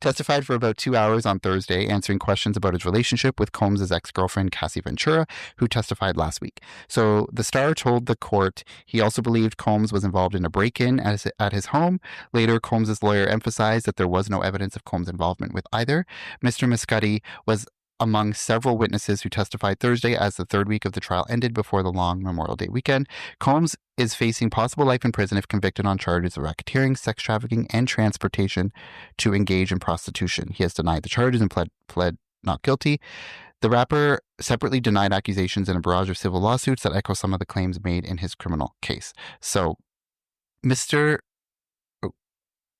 Testified for about 2 hours on Thursday, answering questions about his relationship with Combs' ex-girlfriend, Cassie Ventura, who testified last week. So the Star told the court he also believed Combs was involved in a break-in at his home. Later, Combs' lawyer emphasized that there was no evidence of Combs' involvement with either. Mr. Mescudi was among several witnesses who testified Thursday as the third week of the trial ended before the long Memorial Day weekend. Combs is facing possible life in prison if convicted on charges of racketeering, sex trafficking, and transportation to engage in prostitution. He has denied the charges and pled not guilty. The rapper separately denied accusations in a barrage of civil lawsuits that echo some of the claims made in his criminal case. So, Mr.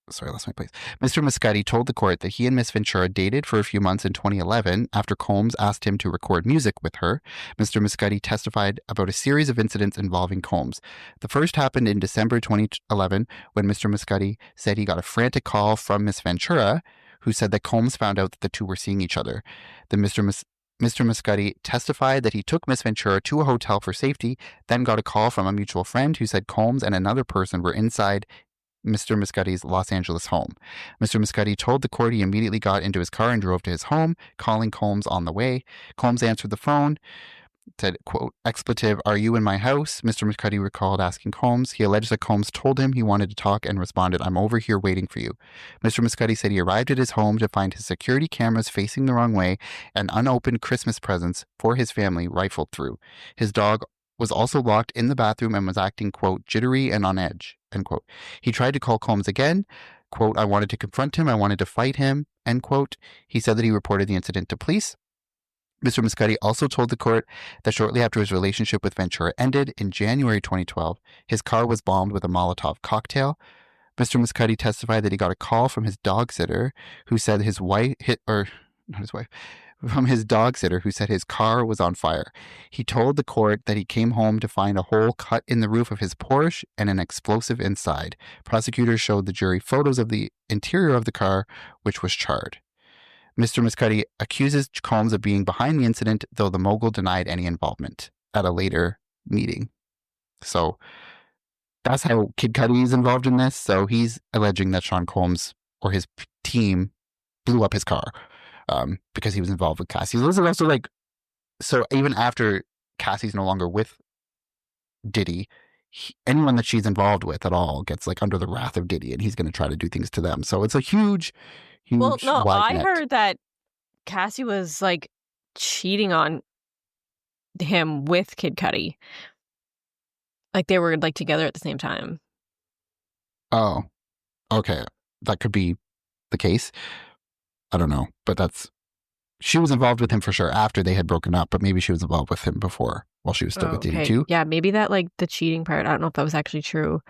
Mescudi told the court that he and Miss Ventura dated for a few months in 2011 after Combs asked him to record music with her. Mr. Mescudi testified about a series of incidents involving Combs. The first happened in December 2011 when Mr. Mescudi said he got a frantic call from Miss Ventura, who said that Combs found out that the two were seeing each other. Mr. Mescudi testified that he took Miss Ventura to a hotel for safety, then got a call from a mutual friend who said Combs and another person were inside Mr. Mescudi's Los Angeles home. Mr. Mescudi told the court he immediately got into his car and drove to his home, calling Combs on the way. Combs answered the phone, said, quote, expletive, "Are you in my house?" Mr. Mescudi recalled asking Combs. He alleged that Combs told him he wanted to talk and responded, "I'm over here waiting for you." Mr. Mescudi said he arrived at his home to find his security cameras facing the wrong way and unopened Christmas presents for his family rifled through. His dog was also locked in the bathroom and was acting, quote, jittery and on edge, end quote. He tried to call Combs again, quote, "I wanted to confront him, I wanted to fight him," end quote. He said that he reported the incident to police. Mr. Mescudi also told the court that shortly after his relationship with Ventura ended in January 2012, his car was bombed with a Molotov cocktail. Mr. Mescudi testified that he got a call from his dog sitter who said his dog sitter who said his car was on fire. He told the court that he came home to find a hole cut in the roof of his Porsche and an explosive inside. Prosecutors showed the jury photos of the interior of the car, which was charred. Mr. Muscuddy accuses Combs of being behind the incident, though the mogul denied any involvement at a later meeting. So that's how Kid Cudi is involved in this. So he's alleging that Sean Combs or his team blew up his car because he was involved with Cassie. This is also like, so even after Cassie's no longer with Diddy, anyone that she's involved with at all gets like under the wrath of Diddy, and he's going to try to do things to them. So it's a huge, Well, no, wide I net. heard that Cassie was like cheating on him with Kid Cudi. Like they were like together at the same time. Oh, okay. That could be the case. I don't know, but she was involved with him for sure after they had broken up, but maybe she was involved with him before while she was still with Diddy too. Yeah, maybe that like the cheating part, I don't know if that was actually true.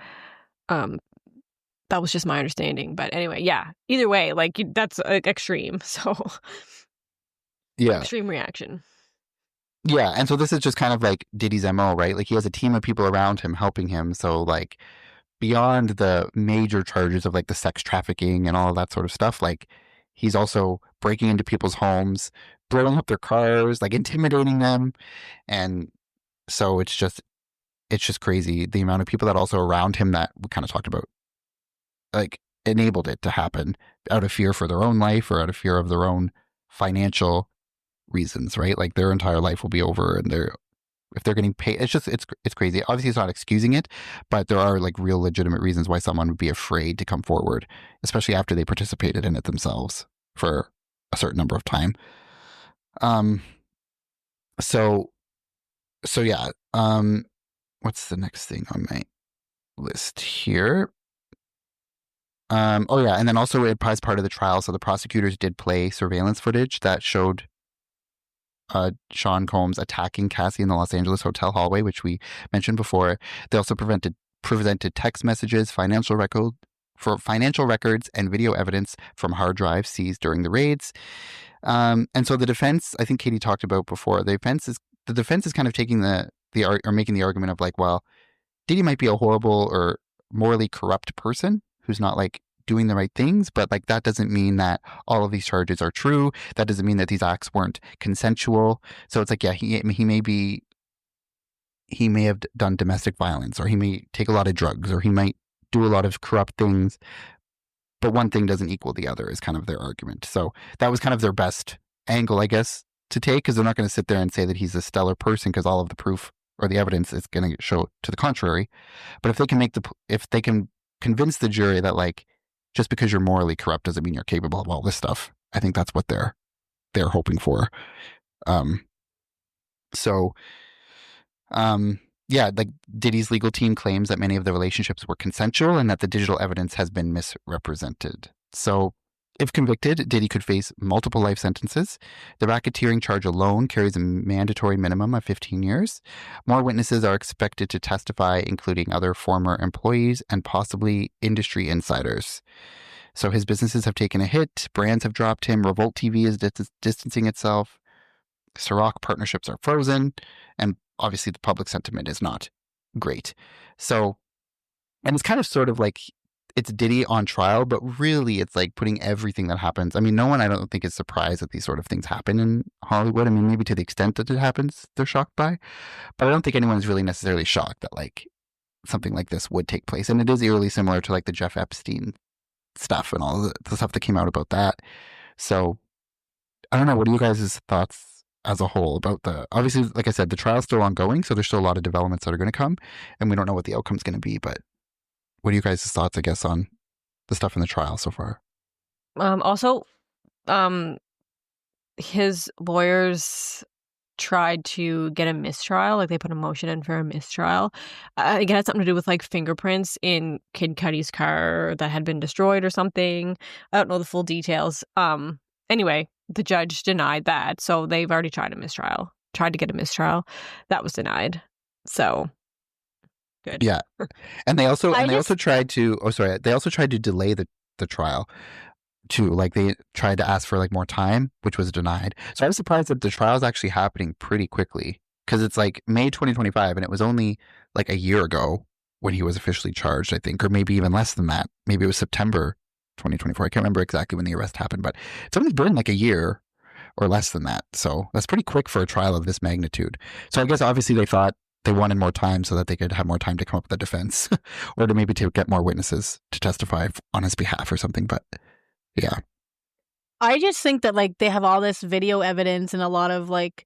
That was just my understanding. But anyway, yeah, either way, like that's extreme. So yeah, extreme reaction. Yeah, and so this is just kind of like Diddy's MO, right? Like he has a team of people around him helping him. So like beyond the major charges of like the sex trafficking and all of that sort of stuff, like he's also breaking into people's homes, blowing up their cars, like intimidating them. And so it's just crazy the amount of people that also around him that we kind of talked about, like enabled it to happen out of fear for their own life or out of fear of their own financial reasons, right? Like their entire life will be over, and if they're getting paid, it's crazy. Obviously, it's not excusing it, but there are like real legitimate reasons why someone would be afraid to come forward, especially after they participated in it themselves for a certain number of time. So yeah. What's the next thing on my list here? Oh yeah, and then also as part of the trial, so the prosecutors did play surveillance footage that showed Sean Combs attacking Cassie in the Los Angeles hotel hallway, which we mentioned before. They also presented text messages, financial records, and video evidence from hard drives seized during the raids. And so the defense, I think Katie talked about before, the defense is kind of taking making the argument of like, well, Diddy might be a horrible or morally corrupt person who's not like doing the right things, but like that doesn't mean that all of these charges are true. That doesn't mean that these acts weren't consensual. So it's like, yeah, he may have done domestic violence, or he may take a lot of drugs, or he might do a lot of corrupt things, but one thing doesn't equal the other is kind of their argument. So that was kind of their best angle, I guess, to take, because they're not going to sit there and say that he's a stellar person because all of the proof or the evidence is going to show to the contrary. But if they can convince the jury that like just because you're morally corrupt doesn't mean you're capable of all this stuff, I think that's what they're hoping for. Yeah, like Diddy's legal team claims that many of the relationships were consensual and that the digital evidence has been misrepresented. So if convicted, Diddy could face multiple life sentences. The racketeering charge alone carries a mandatory minimum of 15 years. More witnesses are expected to testify, including other former employees and possibly industry insiders. So his businesses have taken a hit. Brands have dropped him. Revolt TV is distancing itself. Ciroc partnerships are frozen. And obviously the public sentiment is not great. So, and it's kind of sort of like it's Diddy on trial, but really it's like putting everything that happens. I mean, no one I don't think is surprised that these sort of things happen in Hollywood. I mean, maybe to the extent that it happens, they're shocked by. But I don't think anyone's really necessarily shocked that like something like this would take place. And it is eerily similar to like the Jeff Epstein stuff and all the stuff that came out about that. So I don't know. What are you guys' thoughts as a whole about obviously, like I said, the trial's still ongoing, so there's still a lot of developments that are going to come, and we don't know what the outcome's going to be, but what are you guys' thoughts, I guess, on the stuff in the trial so far? Also, his lawyers tried to get a mistrial, like they put a motion in for a mistrial. I think it had something to do with like fingerprints in Kid Cudi's car that had been destroyed or something. I don't know the full details. Anyway, the judge denied that, so they've already tried to get a mistrial. That was denied. So good. Yeah. And they also tried to delay the trial too. Like they tried to ask for like more time, which was denied. So I was surprised that the trial is actually happening pretty quickly, because it's like May 2025 and it was only like a year ago when he was officially charged, I think, or maybe even less than that. Maybe it was September 2024. I can't remember exactly when the arrest happened, but it's only been like a year or less than that. So that's pretty quick for a trial of this magnitude. So I guess obviously they thought they wanted more time so that they could have more time to come up with a defense or to maybe to get more witnesses to testify on his behalf or something. But yeah. I just think that like they have all this video evidence and a lot of like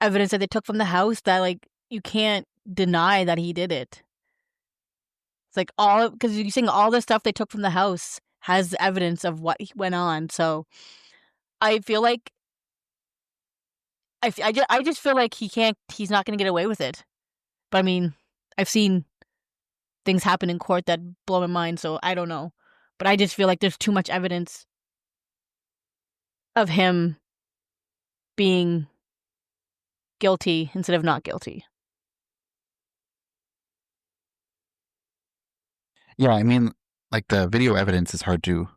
evidence that they took from the house that like you can't deny that he did it. It's like all because you're saying all the stuff they took from the house has evidence of what went on. So I feel like I just feel like he's not going to get away with it. But I mean, I've seen things happen in court that blow my mind, so I don't know. But I just feel like there's too much evidence of him being guilty instead of not guilty. Yeah, I mean, like the video evidence is hard to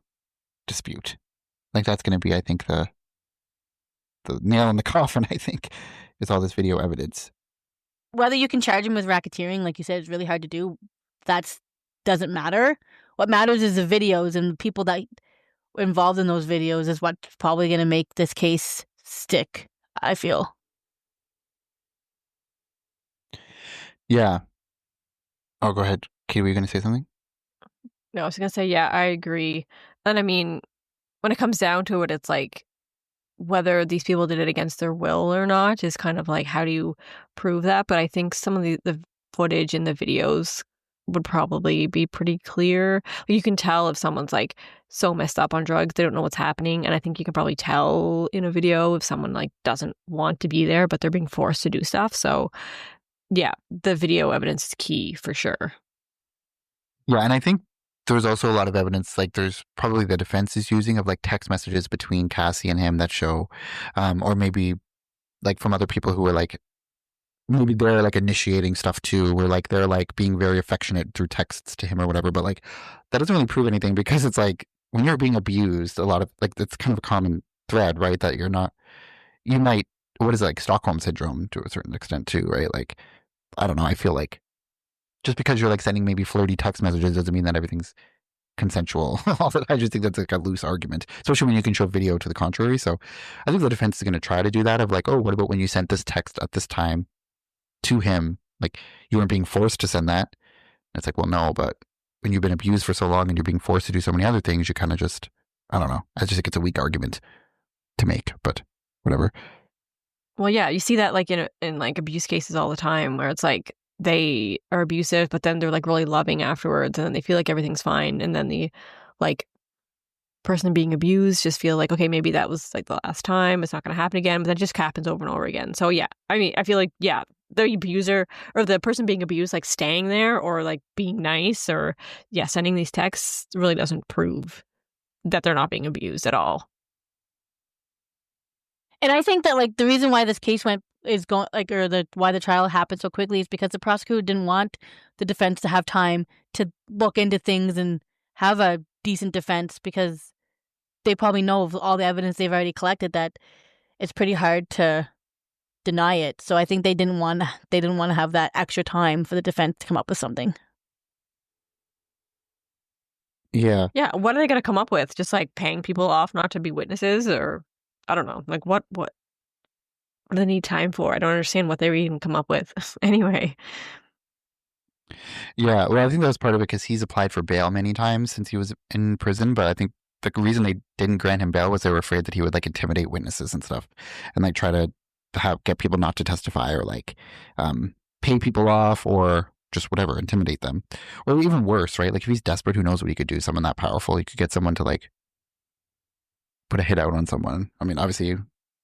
dispute. Like that's going to be, I think, the nail in the coffin, I think, is all this video evidence. Whether you can charge him with racketeering, like you said, is really hard to do. That doesn't matter. What matters is the videos and the people that were involved in those videos is what's probably going to make this case stick, I feel. Yeah. Oh, go ahead. Katie, were you going to say something? No, I was going to say, yeah, I agree. And I mean, when it comes down to it, it's like whether these people did it against their will or not is kind of like, how do you prove that? But I think some of the footage in the videos would probably be pretty clear. You can tell if someone's like so messed up on drugs, they don't know what's happening. And I think you can probably tell in a video if someone like doesn't want to be there, but they're being forced to do stuff. So yeah, the video evidence is key for sure. Yeah, and I think there's also a lot of evidence, like there's probably the defense is using of like text messages between Cassie and him that show, or maybe like from other people who were like, maybe they're like initiating stuff too, where like they're like being very affectionate through texts to him or whatever. But like that doesn't really prove anything because it's like when you're being abused, a lot of like that's kind of a common thread, right? That you might, what is it, like Stockholm syndrome to a certain extent too, right? Like, I don't know. I feel like just because you're like sending maybe flirty text messages doesn't mean that everything's consensual. I just think that's like a loose argument, especially when you can show video to the contrary. So I think the defense is going to try to do that of like, oh, what about when you sent this text at this time to him? Like you weren't being forced to send that. And it's like, well, no, but when you've been abused for so long and you're being forced to do so many other things, you kind of just, I don't know. I just think it's a weak argument to make, but whatever. Well, yeah, you see that like in like abuse cases all the time where it's like they are abusive, but then they're like really loving afterwards, and then they feel like everything's fine, and then the like person being abused just feel like, okay, maybe that was like the last time, it's not going to happen again, but that just happens over and over again. So yeah, I mean, I feel like, yeah, the abuser or the person being abused, like staying there or like being nice or sending these texts really doesn't prove that they're not being abused at all. And I think that like the reason why this case why the trial happened so quickly is because the prosecutor didn't want the defense to have time to look into things and have a decent defense, because they probably know of all the evidence they've already collected that it's pretty hard to deny it. So I think they didn't want to have that extra time for the defense to come up with something. Yeah. Yeah, what are they going to come up with? Just like paying people off not to be witnesses, or I don't know. Like what do they need time for? I don't understand what they would even come up with. Anyway. Yeah, well, I think that was part of it because he's applied for bail many times since he was in prison. But I think the reason they didn't grant him bail was they were afraid that he would like intimidate witnesses and stuff, and like try to get people not to testify or like pay people off or just whatever, intimidate them, or even worse, right? Like if he's desperate, who knows what he could do? Someone that powerful, he could get someone to like put a hit out on someone. I mean, obviously,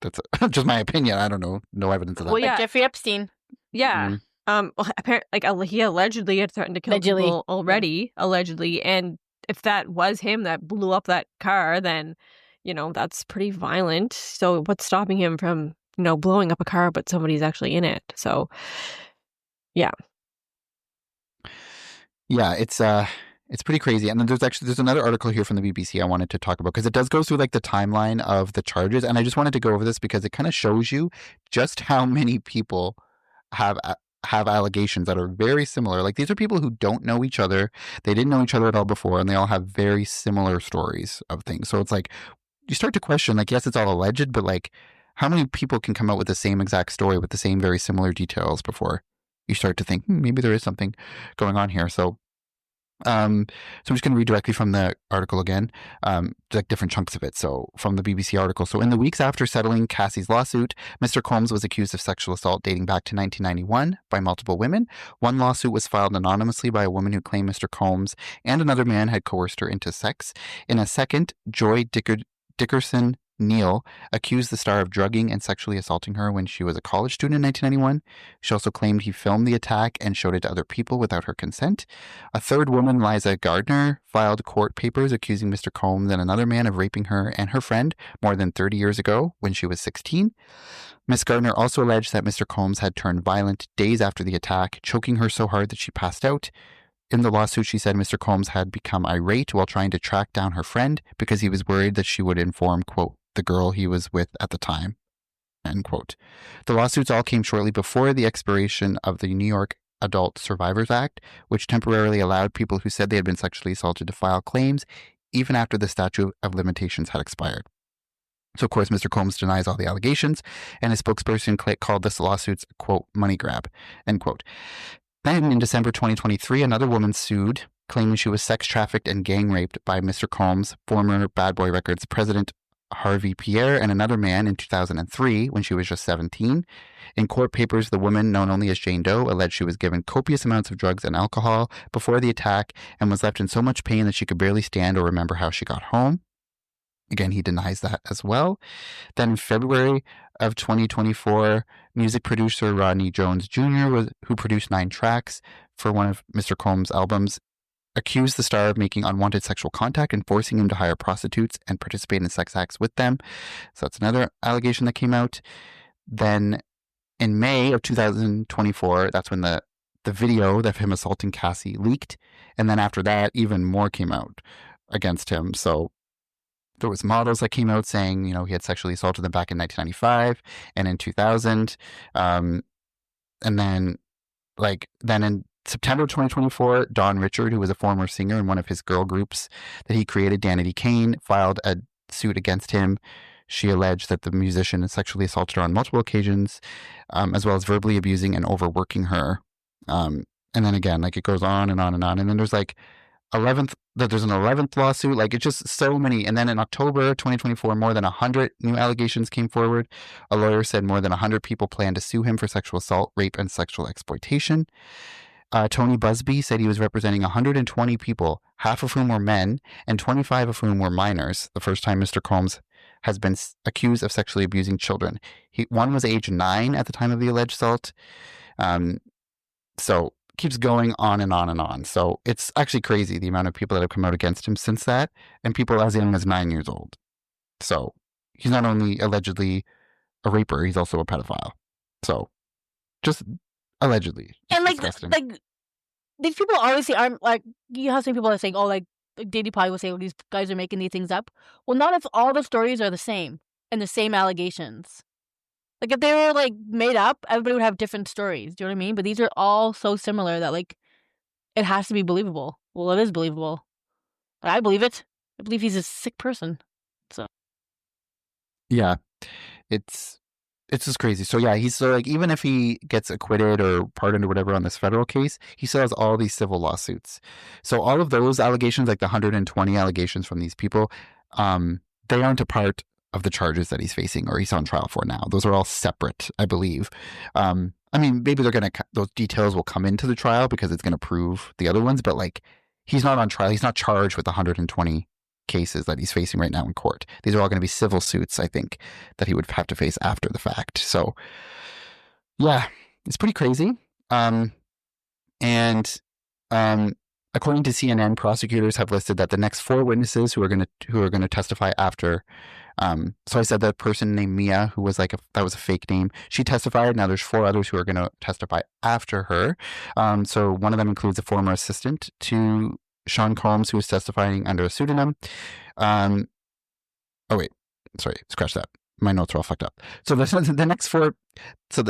that's just my opinion. I don't know, no evidence of that. Well, yeah. Like Jeffrey Epstein. Yeah. Well, apparently, like he allegedly had threatened to kill people already, allegedly, and if that was him that blew up that car, then that's pretty violent. So what's stopping him from blowing up a car, but somebody's actually in it? So, yeah. Yeah, it's pretty crazy. And then there's another article here from the BBC I wanted to talk about because it does go through like the timeline of the charges, and I just wanted to go over this because it kind of shows you just how many people have have allegations that are very similar. Like, these are people who don't know each other. They didn't know each other at all before, and they all have very similar stories of things. So it's like, you start to question, like, yes, it's all alleged, but like, how many people can come out with the same exact story with the same very similar details before you start to think, maybe there is something going on here. So I'm just going to read directly from the article again, like different chunks of it. So from the BBC article. So in the weeks after settling Cassie's lawsuit, Mr. Combs was accused of sexual assault dating back to 1991 by multiple women. One lawsuit was filed anonymously by a woman who claimed Mr. Combs and another man had coerced her into sex. In a second, Joy Dickerson Neal accused the star of drugging and sexually assaulting her when she was a college student in 1991. She also claimed he filmed the attack and showed it to other people without her consent. A third woman, Liza Gardner, filed court papers accusing Mr. Combs and another man of raping her and her friend more than 30 years ago when she was 16. Miss Gardner also alleged that Mr. Combs had turned violent days after the attack, choking her so hard that she passed out. In the lawsuit, she said Mr. Combs had become irate while trying to track down her friend because he was worried that she would inform, quote, the girl he was with at the time, end quote. The lawsuits all came shortly before the expiration of the New York Adult Survivors Act, which temporarily allowed people who said they had been sexually assaulted to file claims even after the statute of limitations had expired. So, of course, Mr. Combs denies all the allegations, and his spokesperson called this lawsuit's, quote, money grab, end quote. Then, in December 2023, another woman sued, claiming she was sex trafficked and gang raped by Mr. Combs, former Bad Boy Records president Harvey Pierre, and another man in 2003 when she was just 17. In court papers, the woman, known only as Jane Doe, alleged she was given copious amounts of drugs and alcohol before the attack and was left in so much pain that she could barely stand or remember how she got home. Again, he denies that as well. Then in February of 2024, music producer Rodney Jones Jr., who produced 9 tracks for one of Mr. Combs' albums, accused the star of making unwanted sexual contact and forcing him to hire prostitutes and participate in sex acts with them. So that's another allegation that came out. Then in May of 2024, that's when the video of him assaulting Cassie leaked. And then after that, even more came out against him. So there was models that came out saying, he had sexually assaulted them back in 1995 and in 2000. And then in September 2024, Don Richard, who was a former singer in one of his girl groups that he created, Danity Kane, filed a suit against him. She alleged that the musician had sexually assaulted her on multiple occasions, as well as verbally abusing and overworking her. And then again, it goes on and on and on. And then there's there's an 11th lawsuit. It's just so many. And then in October 2024, more than 100 new allegations came forward. A lawyer said more than 100 people plan to sue him for sexual assault, rape, and sexual exploitation. Tony Busby said he was representing 120 people, half of whom were men and 25 of whom were minors, the first time Mr. Combs has been accused of sexually abusing children. One was age 9 at the time of the alleged assault. So keeps going on and on and on. So it's actually crazy the amount of people that have come out against him since that, and people as young as 9 years old. So he's not only allegedly a raper, he's also a pedophile. So just allegedly. And disgusting. These people obviously aren't you have some people that are saying, oh, Diddy probably will say, well, these guys are making these things up. Well, not if all the stories are the same and the same allegations. If they were made up, everybody would have different stories. Do you know what I mean? But these are all so similar that it has to be believable. Well, it is believable. But I believe it. I believe he's a sick person. So yeah, it's just crazy. So yeah, he's even if he gets acquitted or pardoned or whatever on this federal case, he still has all these civil lawsuits. So all of those allegations, the 120 allegations from these people, they aren't a part of the charges that he's facing or he's on trial for now. Those are all separate, I believe. Maybe those details will come into the trial because it's gonna prove the other ones, but he's not on trial. He's not charged with 120 cases that he's facing right now in court. These are all going to be civil suits, I think, that he would have to face after the fact. So, yeah, it's pretty crazy. According to CNN, prosecutors have listed that the next 4 witnesses who are going to testify after. So I said that person named Mia, who was that was a fake name. She testified. Now there's 4 others who are going to testify after her. So one of them includes a former assistant to Sean Combs, who is testifying under a pseudonym. Scratch that. my notes are all fucked up. So the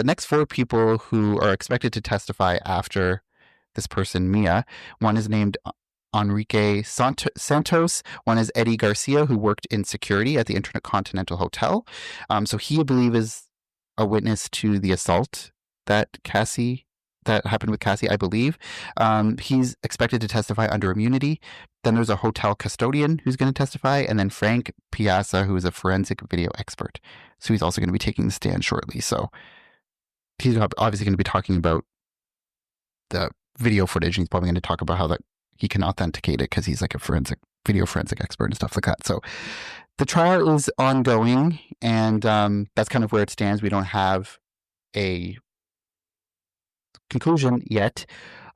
next four people who are expected to testify after this person, Mia, one is named Enrique Santos. One is Eddie Garcia, who worked in security at the Intercontinental Hotel. So he, I believe, is a witness to the assault that happened with Cassie, I believe. He's expected to testify under immunity. Then there's a hotel custodian who's going to testify, and then Frank Piazza, who is a forensic video expert. So he's also going to be taking the stand shortly. So he's obviously going to be talking about the video footage, and he's probably going to talk about how that he can authenticate it because he's like a video forensic expert and stuff like that. So the trial is ongoing, and that's kind of where it stands. We don't have a conclusion yet,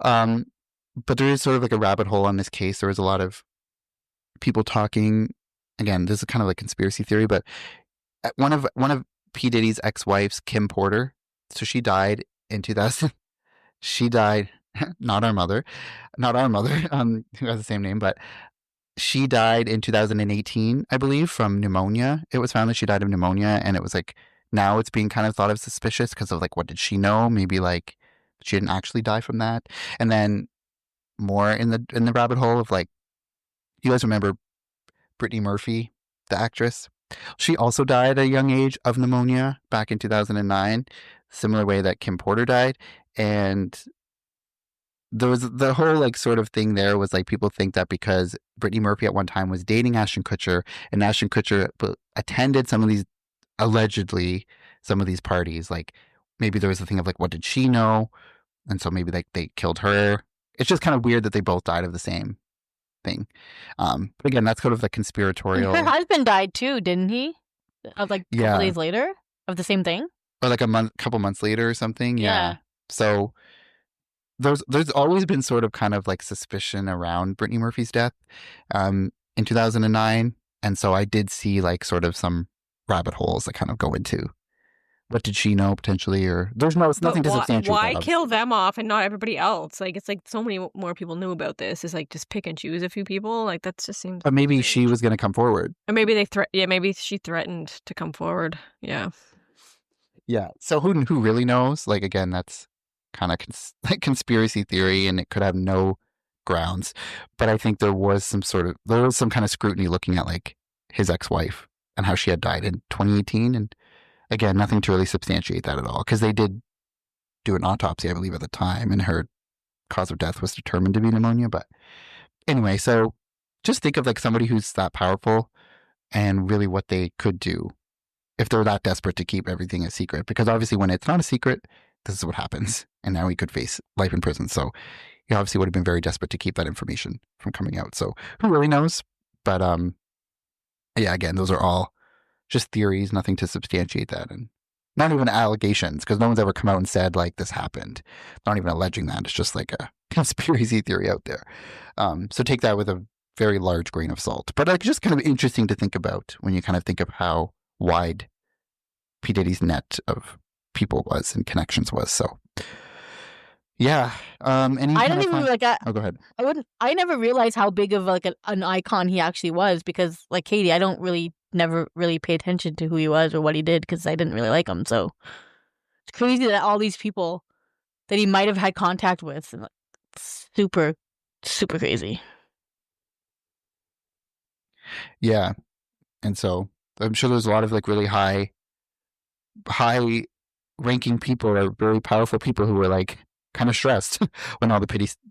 but there is sort of like a rabbit hole on this case. There was a lot of people talking. Again, this is kind of like conspiracy theory, but one of P. Diddy's ex-wives, Kim Porter, so she died in 2000. She died, not our mother, who has the same name, but she died in 2018, I believe, from pneumonia. It was found that she died of pneumonia, and it was like, now it's being kind of thought of suspicious because of like, what did she know? Maybe like she didn't actually die from that. And then more in the rabbit hole of like, you guys remember Brittany Murphy, the actress? She also died at a young age of pneumonia back in 2009, similar way that Kim Porter died. And there was the whole like sort of thing there was like, people think that because Brittany Murphy at one time was dating Ashton Kutcher, and Ashton Kutcher attended allegedly some of these parties, like maybe there was a thing of like, what did she know? And so maybe like they killed her. It's just kind of weird that they both died of the same thing. But again, that's kind of the conspiratorial. Her husband died too, didn't he? Of like a couple days later of the same thing? Or like couple months later or something. Yeah. So there's always been sort of kind of like suspicion around Brittany Murphy's death in 2009. And so I did see like sort of some rabbit holes that kind of go into what did she know potentially, or it's nothing to substantiate. Why kill them off and not everybody else? Like, it's like so many more people knew about this. It's like just pick and choose a few people. Like, that just seems. But maybe she was going to come forward. Or maybe maybe she threatened to come forward. Yeah. Yeah. So who really knows? Like, again, that's kind of like conspiracy theory, and it could have no grounds. But I think there was some kind of scrutiny looking at like his ex-wife and how she had died in 2018, and again, nothing to really substantiate that at all, because they did do an autopsy, I believe, at the time, and her cause of death was determined to be pneumonia. But anyway, so just think of like somebody who's that powerful and really what they could do if they're that desperate to keep everything a secret. Because obviously when it's not a secret, this is what happens. And now he could face life in prison. So he obviously would have been very desperate to keep that information from coming out. So who really knows? But yeah, again, those are all just theories, nothing to substantiate that, and not even allegations, because no one's ever come out and said like this happened. Not even alleging that. It's just like a conspiracy theory out there. So take that with a very large grain of salt. But like, just kind of interesting to think about when you kind of think of how wide P. Diddy's net of people was and connections was. So yeah. I didn't even oh, go ahead. I never realized how big of like an icon he actually was, because like Katie, I never really pay attention to who he was or what he did because I didn't really like him. So it's crazy that all these people that he might have had contact with, and like, super, super crazy. Yeah. And so I'm sure there's a lot of like really high ranking people or very powerful people who were like kind of stressed when all the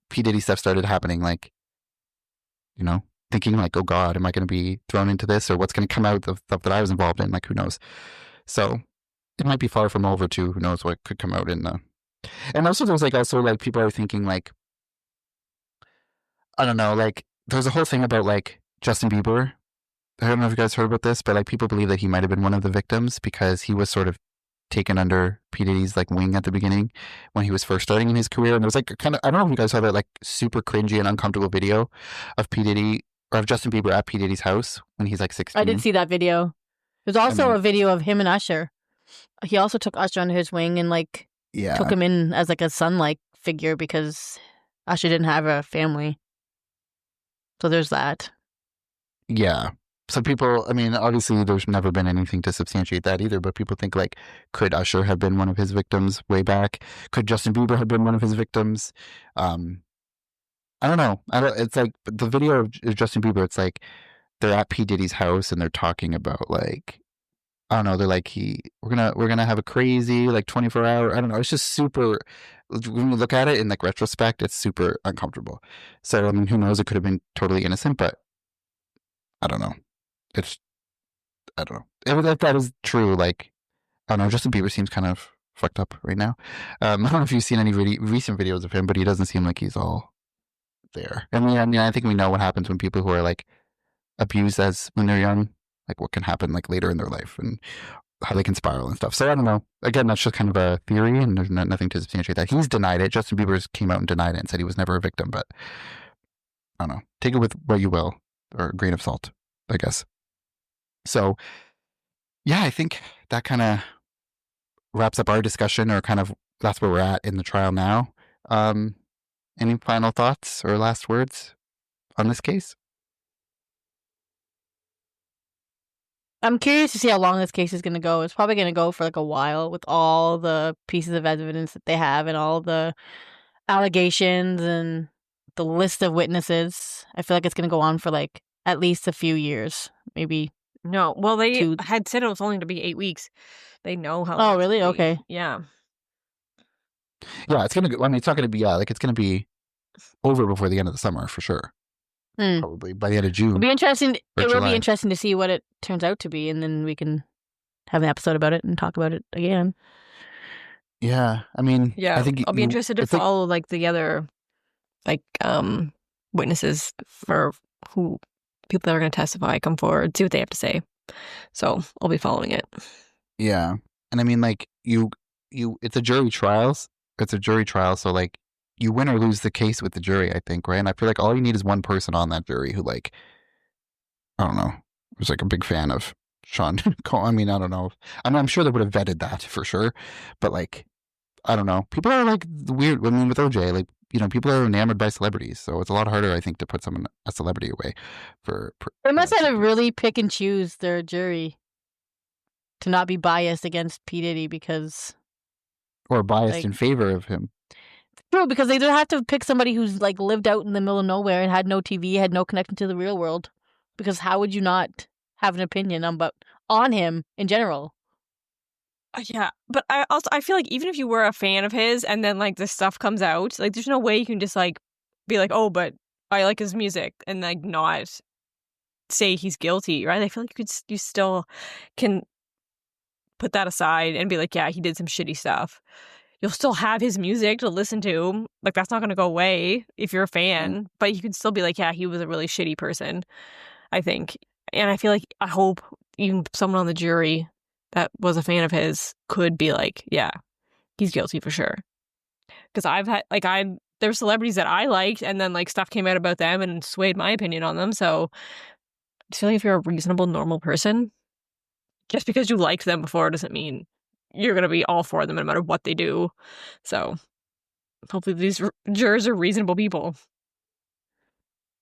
P. Diddy stuff started happening. Like, you know, thinking like, oh God, am I going to be thrown into this, or what's going to come out of stuff that I was involved in? Like, who knows? So it might be far from over too. Who knows what could come out in and also there's like people are thinking like, I don't know, like there's a whole thing about like Justin Bieber. I don't know if you guys heard about this, but like people believe that he might have been one of the victims because he was sort of taken under P. Diddy's like wing at the beginning when he was first starting in his career. And there was like kind of, I don't know if you guys saw that like super cringy and uncomfortable video of P. Diddy or of Justin Bieber at P. Diddy's house when he's like 16. I did see that video. There's also a video of him and Usher. He also took Usher under his wing and like took him in as like a son-like figure because Usher didn't have a family. So there's that. Yeah. So people, I mean, obviously there's never been anything to substantiate that either, but people think like, could Usher have been one of his victims way back? Could Justin Bieber have been one of his victims? Um, I don't know. It's like the video of Justin Bieber. It's like they're at P Diddy's house and they're talking about like, I don't know. They're like we're gonna have a crazy like 24 hour. I don't know. It's just super. When you look at it in like retrospect, it's super uncomfortable. So I mean, who knows? It could have been totally innocent, but I don't know. It's I don't know if that is true. Like I don't know. Justin Bieber seems kind of fucked up right now. I don't know if you've seen any really recent videos of him, but he doesn't seem like he's all there. I mean, I think we know what happens when people who are like abused as when they're young, like what can happen like later in their life and how they can spiral and stuff. So I don't know. Again, that's just kind of a theory, and there's nothing to substantiate that. He's denied it. Justin Bieber came out and denied it and said he was never a victim. But I don't know. Take it with what you will, or a grain of salt, I guess. So yeah, I think that kind of wraps up our discussion, or kind of that's where we're at in the trial now. Um, any final thoughts or last words on this case? I'm curious to see how long this case is going to go. It's probably going to go for like a while with all the pieces of evidence that they have and all the allegations and the list of witnesses. I feel like it's going to go on for like at least a few years, maybe. No, well, they Two. had said it was only to be 8 weeks. They know how. Oh, long it's really? gonna be. Okay. Yeah. Yeah, it's gonna. I mean, it's not gonna be. Like it's gonna be over before the end of the summer for sure. Probably by the end of June. It'll be interesting. or It will July. be interesting to see what it turns out to be, and then we can have an episode about it and talk about it again. Yeah, I mean, Yeah. I think I'll be interested to it's like- follow like the other like witnesses for who people that are going to testify come forward, see what they have to say. So I'll be following it. Yeah, and I mean, like it's a jury trials. It's a jury trial, so like you win or lose the case with the jury. I think, right? And I feel like all you need is one person on that jury who, like, I don't know, was like a big fan of Sean Cole. I mean, I don't know. I mean, I'm sure they would have vetted that for sure, but like, I don't know. People are like weird. I mean, with OJ, like, you know, people are enamored by celebrities, so it's a lot harder, I think, to put someone a celebrity away for. They must have to really pick and choose their jury to not be biased against P. Diddy because. Or biased like- in favor of him. True, because they don't have to pick somebody who's like lived out in the middle of nowhere and had no TV, had no connection to the real world. Because how would you not have an opinion on him in general? Yeah, but I feel like even if you were a fan of his and then like this stuff comes out, like there's no way you can just like be like, oh, but I like his music and like not say he's guilty, right? I feel like you still can put that aside and be like, yeah, he did some shitty stuff. You'll still have his music to listen to. Like that's not going to go away if you're a fan, but you can still be like, yeah, he was a really shitty person, I think. And I feel like I hope even someone on the jury that was a fan of his could be like, yeah, he's guilty for sure. Because I've had like there were celebrities that I liked, and then like stuff came out about them and swayed my opinion on them. So I feel like if you're a reasonable, normal person, just because you liked them before doesn't mean you're gonna be all for them no matter what they do. So hopefully these jurors are reasonable people.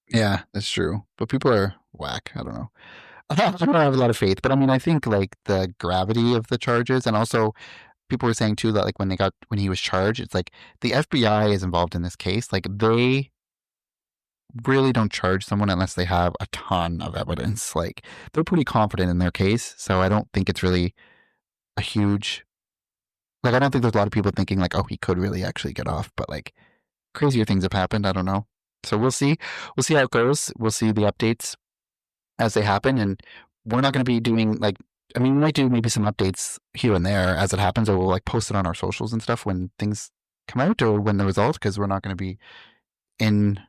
Yeah, that's true. But people are whack. I don't know. I don't have a lot of faith, but I mean, I think like the gravity of the charges, and also people were saying too that like when he was charged, it's like the FBI is involved in this case. Like they really don't charge someone unless they have a ton of evidence. Like they're pretty confident in their case, so I don't think it's really a huge. Like I don't think there's a lot of people thinking like, oh, he could really actually get off, but like crazier things have happened. I don't know. So we'll see. We'll see how it goes. We'll see the updates as they happen, and we're not going to be doing like. I mean, we might do maybe some updates here and there as it happens, or we'll like post it on our socials and stuff when things come out or when the result, because we're not going to be in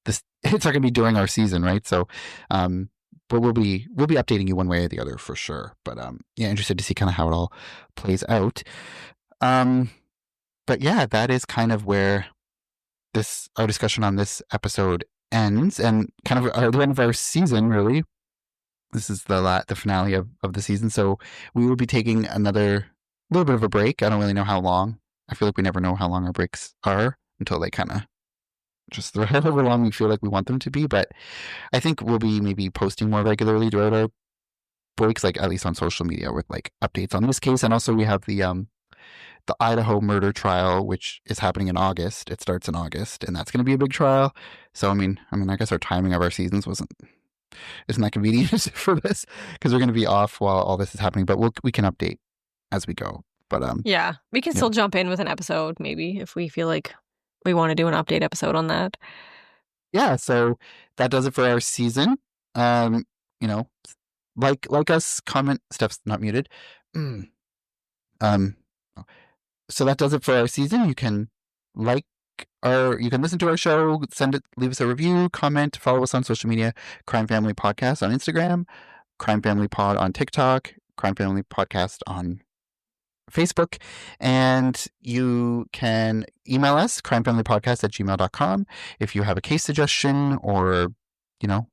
this. It's not going to be during our season, right? So, but we'll be updating you one way or the other for sure. But yeah, interested to see kind of how it all plays out. But yeah, that is kind of where our discussion on this episode ends, and kind of the end of our season, really. This is the finale of the season, so we will be taking another little bit of a break. I don't really know how long. I feel like we never know how long our breaks are until they kind of just however long we feel like we want them to be. But I think we'll be maybe posting more regularly throughout our breaks, like at least on social media with like updates on this case. And also we have the Idaho murder trial, which is happening in August. It starts in August, and that's going to be a big trial. So I guess our timing of our seasons isn't that convenient for this because we're going to be off while all this is happening. But we can update as we go. But yeah, we can still jump in with an episode maybe if we feel like we want to do an update episode on that. Yeah, so that does it for our season. You know, like us, comment. Steph's not muted. So that does it for our season. You can you can listen to our show, leave us a review, comment, follow us on social media, Crime Family Podcast on Instagram, Crime Family Pod on TikTok, Crime Family Podcast on Facebook, and you can email us, crimefamilypodcast@gmail.com, if you have a case suggestion or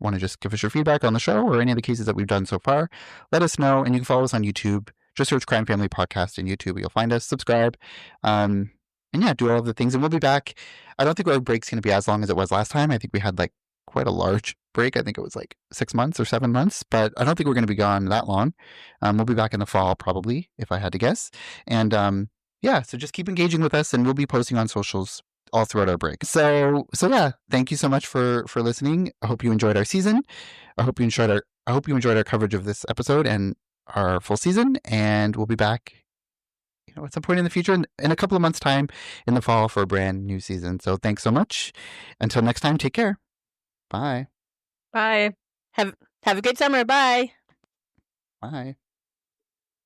want to just give us your feedback on the show or any of the cases that we've done so far. Let us know, and you can follow us on YouTube. Just search Crime Family Podcast in YouTube. You'll find us, subscribe, and do all of the things. And we'll be back. I don't think our break's going to be as long as it was last time. I think we had like quite a large break. I think it was like 6 months or 7 months, but I don't think we're going to be gone that long. We'll be back in the fall probably, if I had to guess. And so just keep engaging with us, and we'll be posting on socials all throughout our break. So yeah, thank you so much for listening. I hope you enjoyed our season. I hope you enjoyed our coverage of this episode and our full season, and we'll be back at some point in the future in a couple of months' time in the fall for a brand new season. So thanks so much. Until next time, take care. Bye. Bye. Have a good summer. Bye. Bye.